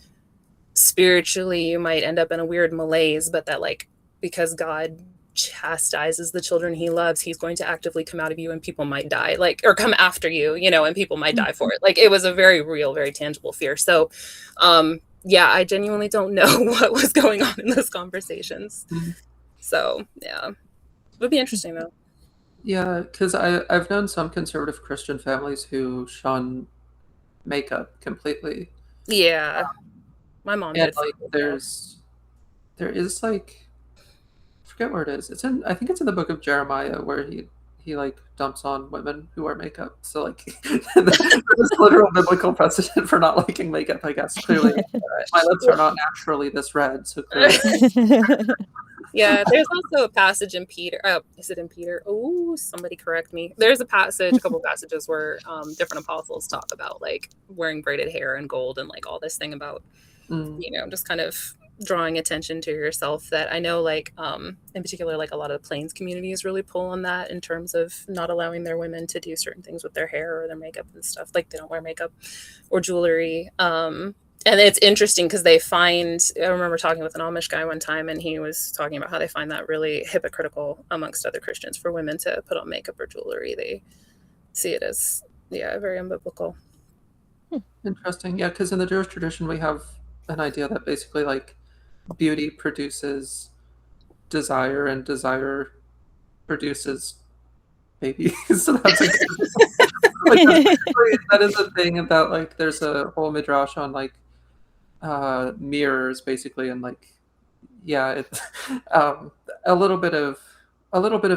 spiritually you might end up in a weird malaise, but that like because God chastises the children he loves, he's going to actively come out of you and people might die, like, or come after you, and people might die for it. Like it was a very real, very tangible fear. So yeah, I genuinely don't know what was going on in those conversations. So yeah, it would be interesting though. Yeah, because I've known some conservative Christian families who shun makeup completely. Yeah. My mom did. Like there is like, I forget where it is. I think it's in the book of Jeremiah where he like dumps on women who wear makeup. So like there's literal biblical precedent for not liking makeup, I guess. Clearly, my lips are not naturally this red, so clearly. Yeah, there's also a passage in Peter. Is it in Peter? Oh, somebody correct me. There's a couple passages where different apostles talk about like wearing braided hair and gold and like all this thing about just kind of drawing attention to yourself. That I know like in particular like a lot of the Plains communities really pull on that in terms of not allowing their women to do certain things with their hair or their makeup and stuff. Like they don't wear makeup or jewelry. And it's interesting because I remember talking with an Amish guy one time and he was talking about how they find that really hypocritical amongst other Christians for women to put on makeup or jewelry. They see it as very unbiblical. Interesting. Yeah, because in the Jewish tradition we have an idea that basically like beauty produces desire and desire produces babies. So that's that is a thing about like there's a whole midrash on like mirrors basically, and like it's a little bit of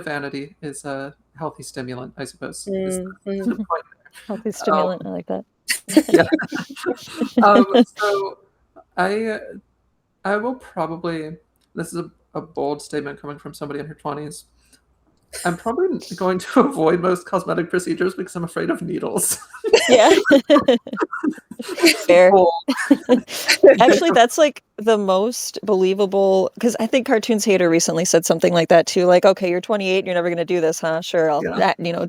vanity is a healthy stimulant, I suppose. Is the point there. Healthy stimulant, I like that. Yeah. So I will probably, this is a bold statement coming from somebody in her 20s. I'm probably going to avoid most cosmetic procedures because I'm afraid of needles. Yeah. Fair. Actually, that's like the most believable, because I think Cartoons Hater recently said something like that too. Like, okay, you're 28, you're never going to do this, huh? Sure,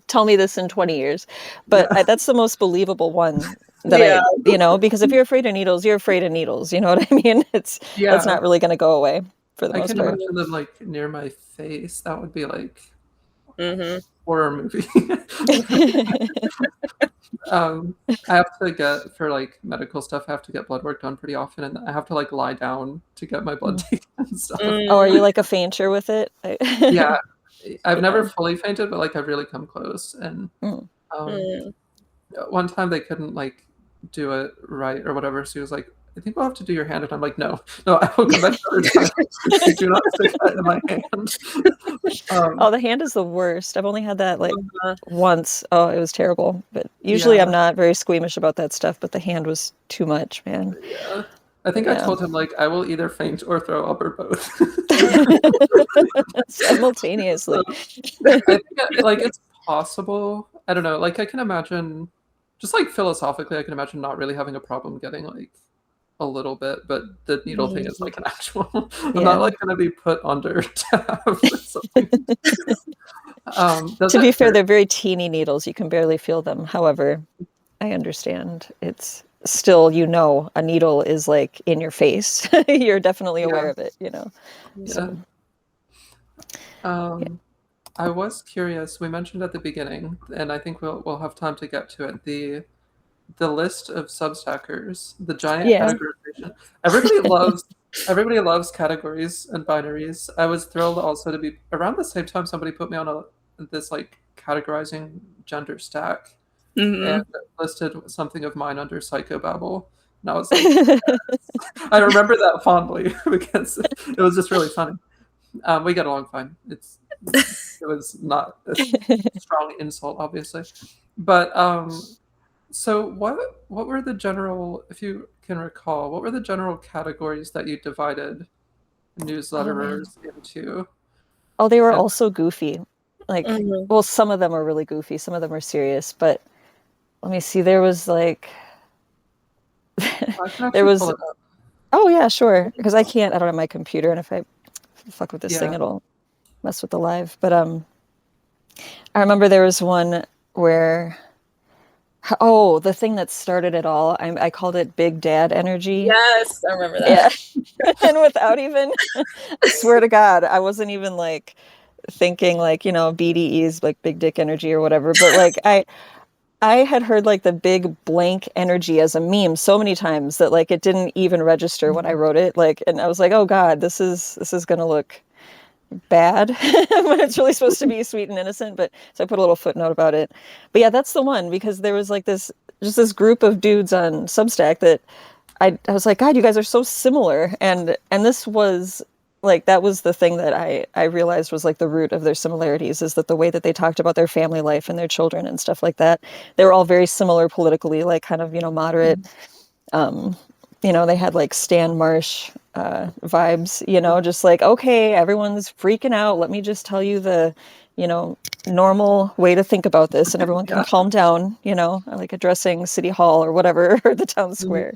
tell me this in 20 years. But that's the most believable one that because if you're afraid of needles, you're afraid of needles. You know what I mean? That's not really going to go away for the most part. I can imagine them like near my face. That would be like horror movie. I have to get, for like medical stuff, I have to get blood work done pretty often, and I have to like lie down to get my blood taken and stuff. Oh, are you like a fainter with it? Yeah. I've never fully fainted, but like I've really come close. And Mm. one time they couldn't like do it right or whatever. So he was like, I think we'll have to do your hand. And I'm like, no, I will come back another time. Do not stick that in my hand. Oh, the hand is the worst. I've only had that like once. Oh, it was terrible. But usually Yeah. I'm not very squeamish about that stuff, but the hand was too much, man. Yeah. I think I told him like I will either faint or throw up or both. Simultaneously. I think like it's possible. I don't know. Like I can imagine, just like philosophically, I can imagine not really having a problem getting like a little bit, but the needle thing is like an actual. I'm not like gonna be put under to have something. To be fair, they're very teeny needles. You can barely feel them. However, I understand. It's still, a needle is like in your face. You're definitely aware of it, Yeah. So. I was curious. We mentioned at the beginning, and I think we'll have time to get to it. The list of Substackers, the giant categorization. Everybody loves categories and binaries. I was thrilled also to be around the same time somebody put me on this like categorizing gender stack and listed something of mine under psychobabble. And I was like, yes. I remember that fondly because it was just really funny. We get along fine. It was not a strong insult, obviously, but so what were the general, if you can recall, what were the general categories that you divided newsletterers into? Oh, they were also goofy. Like, well, some of them are really goofy, some of them are serious, but let me see. There was like, there was. Oh yeah, sure. Because I don't have my computer, and if I fuck with this thing, it'll mess with the live. But I remember there was one where. Oh, the thing that started it all. I called it Big Dad energy. Yes, I remember that. Yeah. And without even, I swear to God, I wasn't even like thinking like, BDEs, like big dick energy or whatever. But like I had heard like the big blank energy as a meme so many times that like it didn't even register when I wrote it. Like, and I was like, oh God, this is gonna look bad when it's really supposed to be sweet and innocent. But so I put a little footnote about it. But yeah, that's the one, because there was like this group of dudes on Substack that I was like, God, you guys are so similar. And this was like, that was the thing that I realized was like the root of their similarities, is that the way that they talked about their family life and their children and stuff like that, they were all very similar politically, like kind of, moderate. They had like Stan Marsh vibes, just like, okay, everyone's freaking out. Let me just tell you the, normal way to think about this, and everyone can calm down, like addressing City Hall or whatever, or the town square.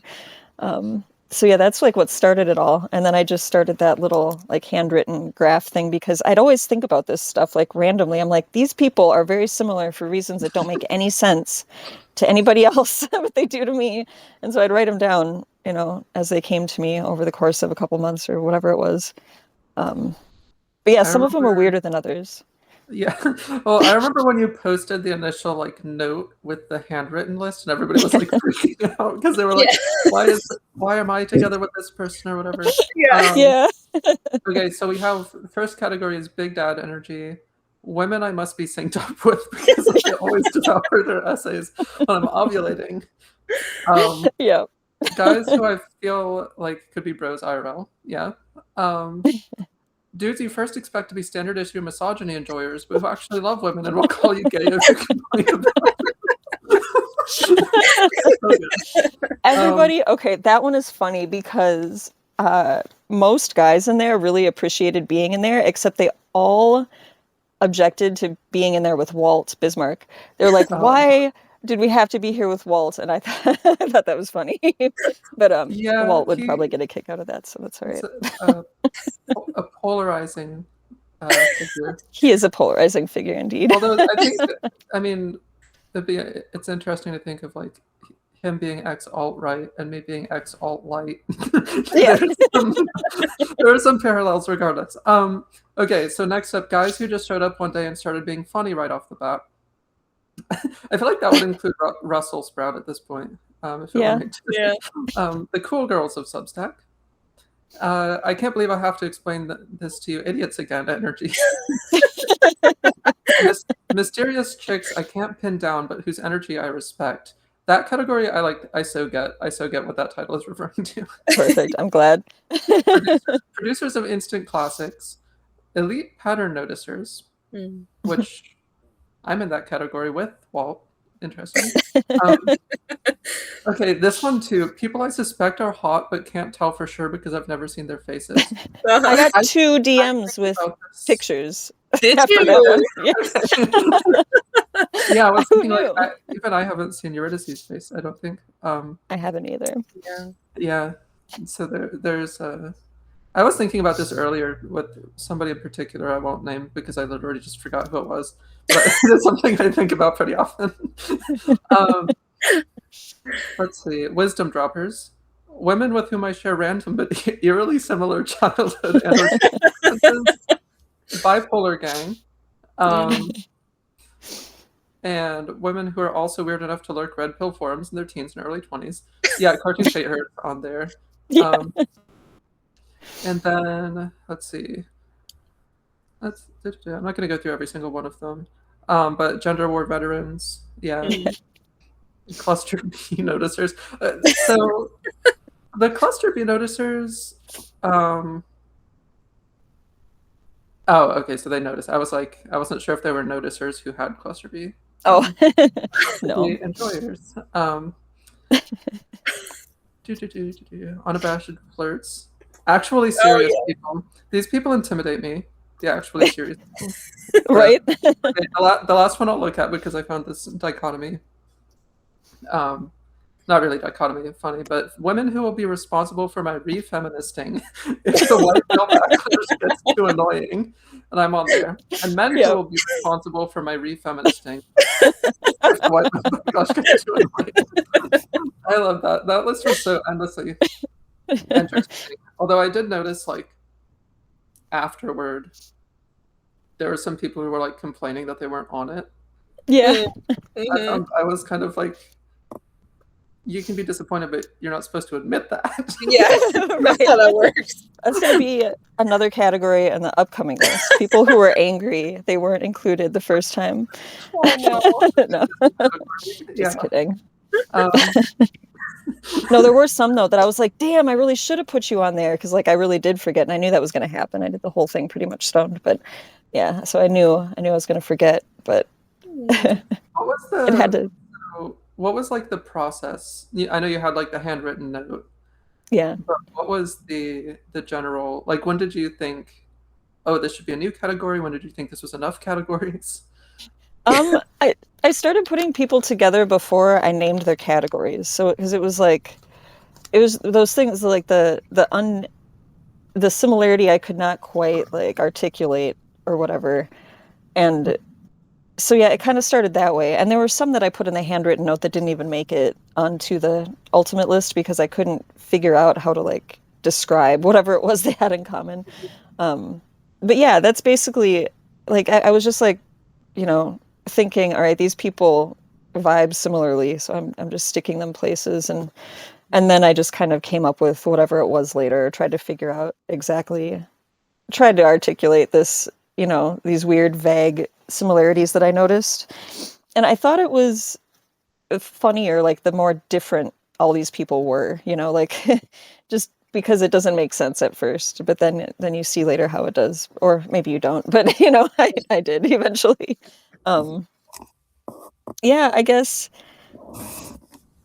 So yeah, that's like what started it all. And then I just started that little like handwritten graph thing, because I'd always think about this stuff like randomly. I'm like, these people are very similar for reasons that don't make any sense to anybody else, what they do to me. And so I'd write them down, as they came to me over the course of a couple months or whatever it was. But yeah, some of them are weirder than others. Yeah. Well, I remember when you posted the initial like note with the handwritten list, and everybody was like freaking out because they were like, why am I together with this person or whatever? Yeah. Okay, so we have the first category is Big Dad energy. Women I must be synced up with because I always devour their essays when I'm ovulating. Yeah. Guys who I feel like could be bros IRL. Yeah. Dudes you first expect to be standard issue misogyny enjoyers, but who actually love women and will call you gay if you complain about it. Everybody, okay, that one is funny because most guys in there really appreciated being in there, except they all objected to being in there with Walt Bismarck. They're like, why did we have to be here with Walt? And I thought that was funny. But Walt would probably get a kick out of that, so that's all right. A polarizing figure. He is a polarizing figure indeed. Although it's interesting to think of like him being ex-alt-right and me being ex-alt-light. Yeah. There are some parallels regardless. Okay, so next up, guys who just showed up one day and started being funny right off the bat. I feel like that would include Russell Sprout at this point. The cool girls of Substack. I can't believe I have to explain this to you idiots again. Energy. Mysterious chicks I can't pin down, but whose energy I respect. That category I like. I so get what that title is referring to. Perfect. I'm glad. Producers of instant classics, elite pattern noticers, which I'm in that category with Walt. Interesting. Okay, this one too. People I suspect are hot but can't tell for sure because I've never seen their faces. I got 2 DMs with pictures. Did after you? that one. Yes. Yeah, I was Who thinking knew? like even I haven't seen Eurydice's face. I don't think. I haven't either. Yeah. So there's I was thinking about this earlier with somebody in particular I won't name because I literally just forgot who it was. But it's something I think about pretty often. Let's see. Wisdom droppers. Women with whom I share random but eerily similar childhood energy. Bipolar gang. And women who are also weird enough to lurk red pill forums in their teens and early 20s. Yeah, Cartoon Fate Hurt on there. Yeah. And then, let's see. I'm not going to go through every single one of them. But gender war veterans. Yeah. Cluster B noticers. So the cluster B noticers. Oh, okay. So they noticed. I wasn't sure if they were noticers who had cluster B. Oh, no. The enjoyers. Unabashed flirts. Actually serious people. These people intimidate me. The actually serious people. Right? The last one I'll look at because I found this dichotomy. Not really dichotomy, funny, but women who will be responsible for my re-feministing if the white male backlash gets too annoying, and I'm on there. And men who will be responsible for my re-feministing if the white male backlash gets too annoying. I love that. That list was so endlessly interesting. Although I did notice, like, afterward, there were some people who were, like, complaining that they weren't on it. Yeah. I was kind of like, you can be disappointed, but you're not supposed to admit that. Yeah, that's how that works. That's going to be another category in the upcoming list. People who were angry they weren't included the first time. Oh, no. Just kidding. No, there were some though that I was like, damn, I really should have put you on there because like I really did forget, and I knew that was going to happen. I did the whole thing pretty much stoned, but yeah, so I knew I was going to forget, but what was it had to. What was like the process? I know you had like the handwritten note. Yeah. But what was the general, like, when did you think, oh, this should be a new category? When did you think this was enough categories? I started putting people together before I named their categories. So because it was those things like the similarity I could not quite like articulate or whatever. And so yeah, it kind of started that way. And there were some that I put in the handwritten note that didn't even make it onto the ultimate list because I couldn't figure out how to like describe whatever it was they had in common. But yeah, that's basically like I was just like, thinking, all right, these people vibe similarly, so I'm just sticking them places, and then I just kind of came up with whatever it was later, tried to figure out exactly, tried to articulate this, these weird vague similarities that I noticed. And I thought it was funnier, like the more different all these people were, like just because it doesn't make sense at first, but then you see later how it does, or maybe you don't, but I did eventually. Yeah, I guess.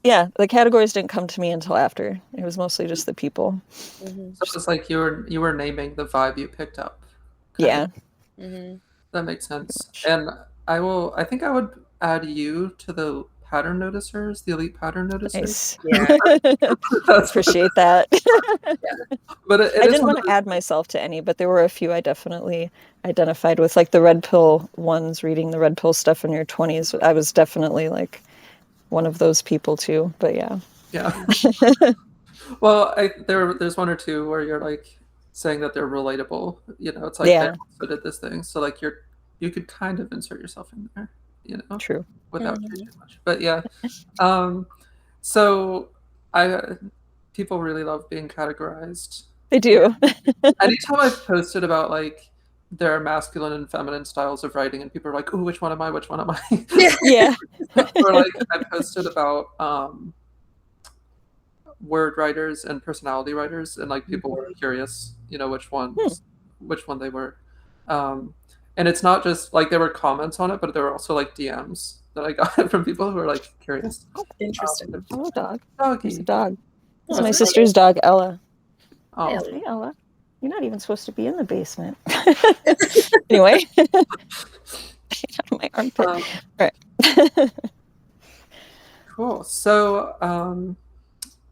Yeah, the categories didn't come to me until after. It was mostly just the people. Mm-hmm. So it's like you were naming the vibe you picked up. Yeah. Mm-hmm. That makes sense. And I think I would add you to the pattern noticers, the elite pattern noticers. Nice. Yeah. Appreciate that. Yeah. But I didn't want to add myself to any, but there were a few I definitely identified with, like the red pill ones, reading the red pill stuff in your 20s. I was definitely like one of those people too, but yeah. Yeah. Well, there's one or two where you're like saying that they're relatable. It's like they also did this thing, so like you could kind of insert yourself in there. True. Without too much. But yeah. So people really love being categorized. They do. Anytime I've posted about like their masculine and feminine styles of writing, and people are like, "Oh, which one am I? Which one am I?" Yeah. Or like I posted about word writers and personality writers, and like people were curious, which one they were. And it's not just like there were comments on it, but there were also like DMs that I got from people who were like curious. Interesting. Oh, dog. Doggy. There's a dog. This is Oh, my that's sister's dog, Ella. Oh. Hey, Ella. You're not even supposed to be in the basement. Anyway. My armpit. All right. Cool. So,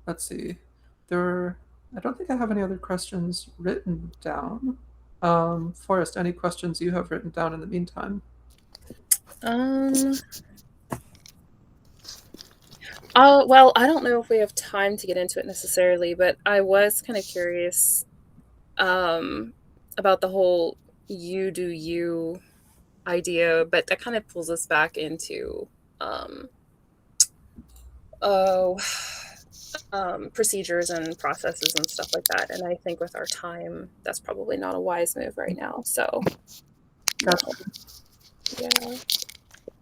let's see. I don't think I have any other questions written down. Forrest, any questions you have written down in the meantime? Well, I don't know if we have time to get into it necessarily, but I was kind of curious about the whole you do you idea, but that kind of pulls us back into procedures and processes and stuff like that. And I think with our time, that's probably not a wise move right now. So, yeah.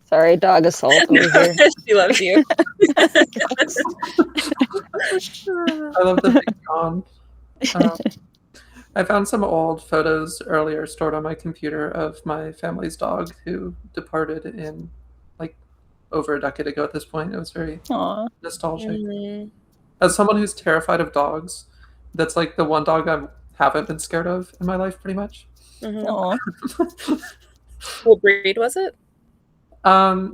Sorry, dog assault over here. She loves you. I love the big yawn. I found some old photos earlier stored on my computer of my family's dog who departed in like over a decade ago at this point. It was very nostalgic. Mm-hmm. As someone who's terrified of dogs, that's like the one dog I haven't been scared of in my life, pretty much. Mm-hmm. What breed was it?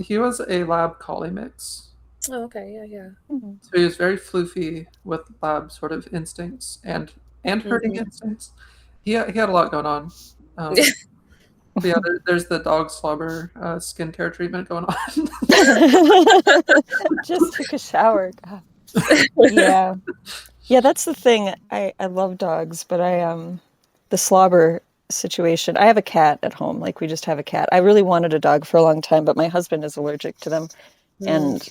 He was a lab collie mix. Oh, okay, yeah. Mm-hmm. So he was very floofy with lab sort of instincts and herding instincts. He had a lot going on. Yeah, there's the dog slobber skincare treatment going on. Just took a shower. God. Yeah, that's the thing. I love dogs, but the slobber situation. I have a cat at home. Like we just have a cat. I really wanted a dog for a long time, but my husband is allergic to them. And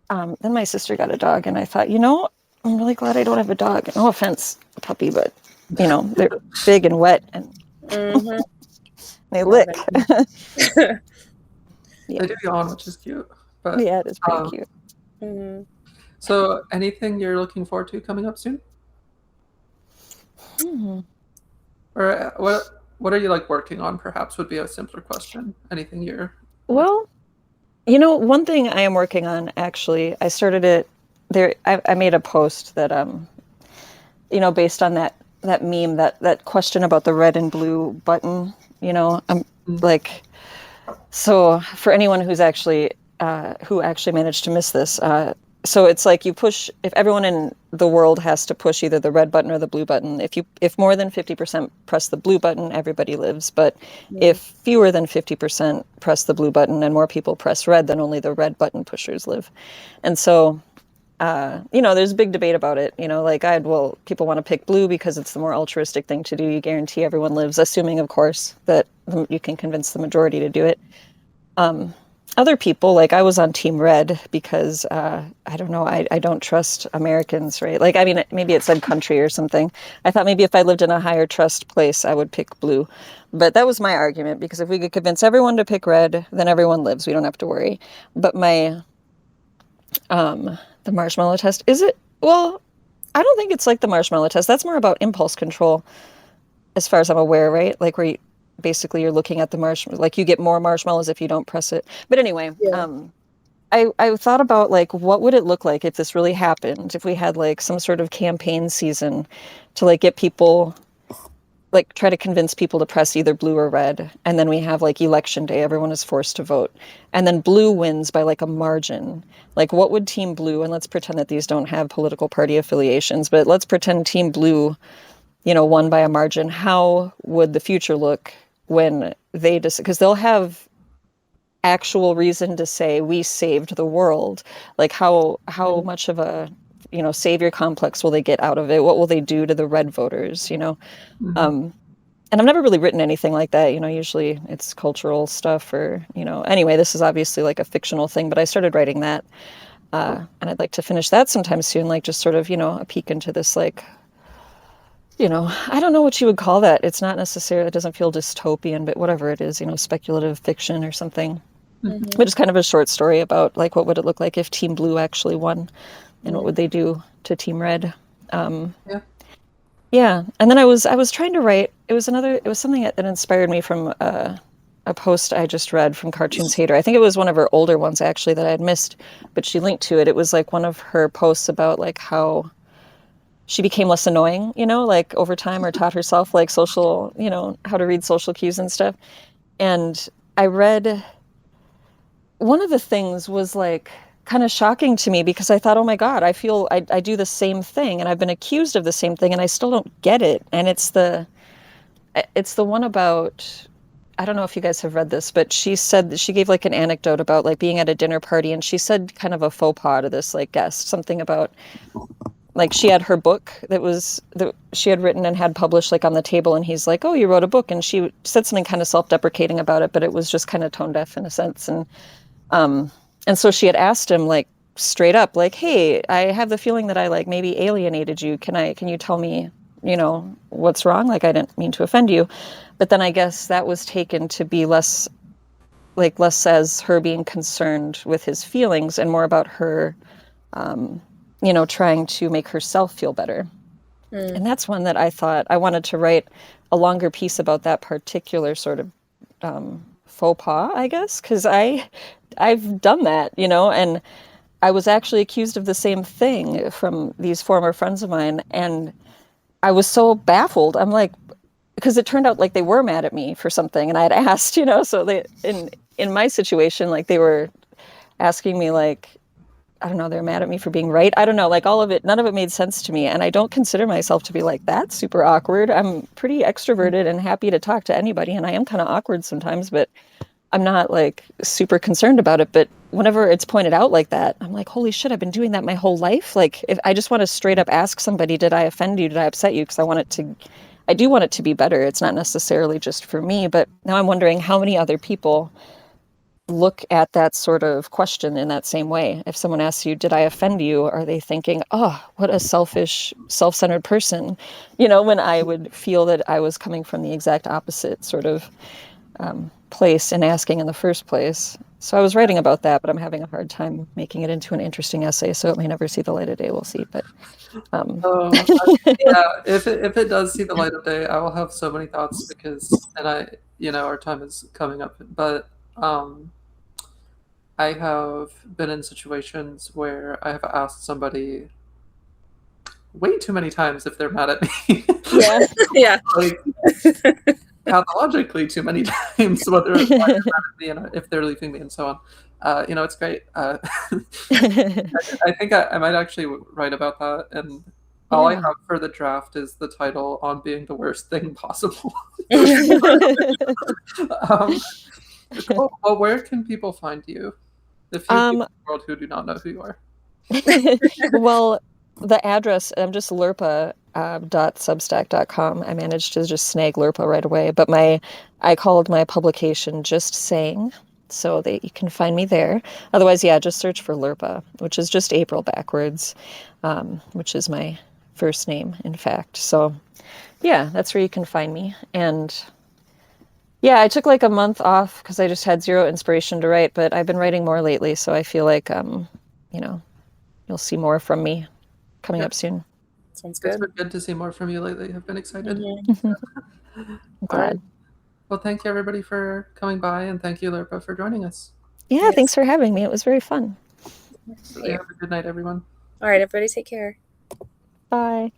then my sister got a dog, and I thought, I'm really glad I don't have a dog. No offense, puppy, but they're big and wet and they lick. Yeah. They do yawn, which is cute. But yeah, it is pretty cute. Mm-hmm. So, anything you're looking forward to coming up soon? Or what are you like working on? Perhaps would be a simpler question. Anything you're well, one thing I am working on actually. I started it there. I made a post that based on that meme, that question about the red and blue button. I'm like, so for anyone who's actually who actually managed to miss this. So it's like you push, if everyone in the world has to push either the red button or the blue button, if more than 50% press the blue button, everybody lives. But if fewer than 50% press the blue button and more people press red, then only the red button pushers live. And so, there's a big debate about it. People want to pick blue because it's the more altruistic thing to do. You guarantee everyone lives, assuming, of course, that you can convince the majority to do it. Other people, like I was on Team Red because, I don't know, I don't trust Americans, right? Like, I mean, maybe it said country or something. I thought maybe if I lived in a higher trust place, I would pick blue. But that was my argument, because if we could convince everyone to pick red, then everyone lives. We don't have to worry. But the marshmallow test, is it? Well, I don't think it's like the marshmallow test. That's more about impulse control, as far as I'm aware, right? Like where basically you're looking at the marshmallow, like you get more marshmallows if you don't press it. But anyway, I thought about like, what would it look like if this really happened, if we had like some sort of campaign season to like get people, like try to convince people to press either blue or red. And then we have like election day, everyone is forced to vote. And then blue wins by like a margin. Like what would Team Blue, and let's pretend that these don't have political party affiliations, but let's pretend Team Blue, won by a margin. How would the future look when they because they'll have actual reason to say we saved the world? Like how much of a savior complex will they get out of it? What will they do to the red voters? And I've never really written anything like that. Usually it's cultural stuff or anyway, this is obviously like a fictional thing, but I started writing that and I'd like to finish that sometime soon, like just sort of a peek into this like I don't know what you would call that. It's not necessarily, it doesn't feel dystopian, but whatever it is, speculative fiction or something. Mhm. But it's kind of a short story about like what would it look like if Team Blue actually won, and what would they do to Team Red. Yeah. Yeah, and then I was trying to write. It was something that inspired me from a post I just read from Cartoons Hater. I think it was one of her older ones actually that I had missed, but she linked to it. It was like one of her posts about like how she became less annoying, like over time, or taught herself like social, how to read social cues and stuff. And I read one of the things was like kind of shocking to me because I thought, oh my God, I feel I do the same thing and I've been accused of the same thing and I still don't get it. And it's the one about, I don't know if you guys have read this, but she said that she gave like an anecdote about like being at a dinner party, and she said kind of a faux pas to this like guest, something about like she had her book that she had written and had published like on the table, and he's like, oh, you wrote a book, and she said something kind of self-deprecating about it, but it was just kind of tone deaf in a sense. Um, and so she had asked him like straight up, like, hey, I have the feeling that I like maybe alienated you. Can you tell me, what's wrong? Like, I didn't mean to offend you. But then I guess that was taken to be less as her being concerned with his feelings and more about her, trying to make herself feel better. And that's one that I thought I wanted to write a longer piece about that particular sort of faux pas, I guess, because I've done that, and I was actually accused of the same thing from these former friends of mine, and I was so baffled. I'm like, because it turned out like they were mad at me for something, and I had asked, so they in my situation, like they were asking me like, I don't know, they're mad at me for being right. I don't know, like all of it, none of it made sense to me. And I don't consider myself to be like that super awkward. I'm pretty extroverted and happy to talk to anybody. And I am kind of awkward sometimes, but I'm not like super concerned about it. But whenever it's pointed out like that, I'm like, holy shit, I've been doing that my whole life. Like if I just want to straight up ask somebody, did I offend you? Did I upset you? Because I do want it to be better. It's not necessarily just for me, but now I'm wondering how many other people look at that sort of question in that same way. If someone asks you, did I offend you? Are they thinking, oh, what a selfish, self-centered person? When I would feel that I was coming from the exact opposite sort of place and asking in the first place. So I was writing about that, but I'm having a hard time making it into an interesting essay, so it may never see the light of day. We'll see. But yeah, if it does see the light of day, I will have so many thoughts our time is coming up, but I have been in situations where I have asked somebody way too many times if they're mad at me. yeah, Yeah. Like pathologically too many times, whether it's why they're mad at me and if they're leaving me and so on. It's great. I think I might actually write about that, and all I have for the draft is the title on being the worst thing possible. Cool. Well, where can people find you? The few people in the world who do not know who you are. Well, the address, I'm just lirpa.substack.com. I managed to just snag Lirpa right away, but I called my publication Just Saying, so that you can find me there. Otherwise, yeah, just search for Lirpa, which is just April backwards, which is my first name, in fact. So yeah, that's where you can find me. And yeah, I took like a month off because I just had zero inspiration to write, but I've been writing more lately, so I feel like, you'll see more from me coming up soon. Sounds It's good. been good to see more from you lately. I've been excited. I'm glad. Right. Well, thank you everybody for coming by, and thank you, Lirpa, for joining us. Yeah, Yes. Thanks for having me. It was very fun. Have a good night, everyone. All right, everybody take care. Bye.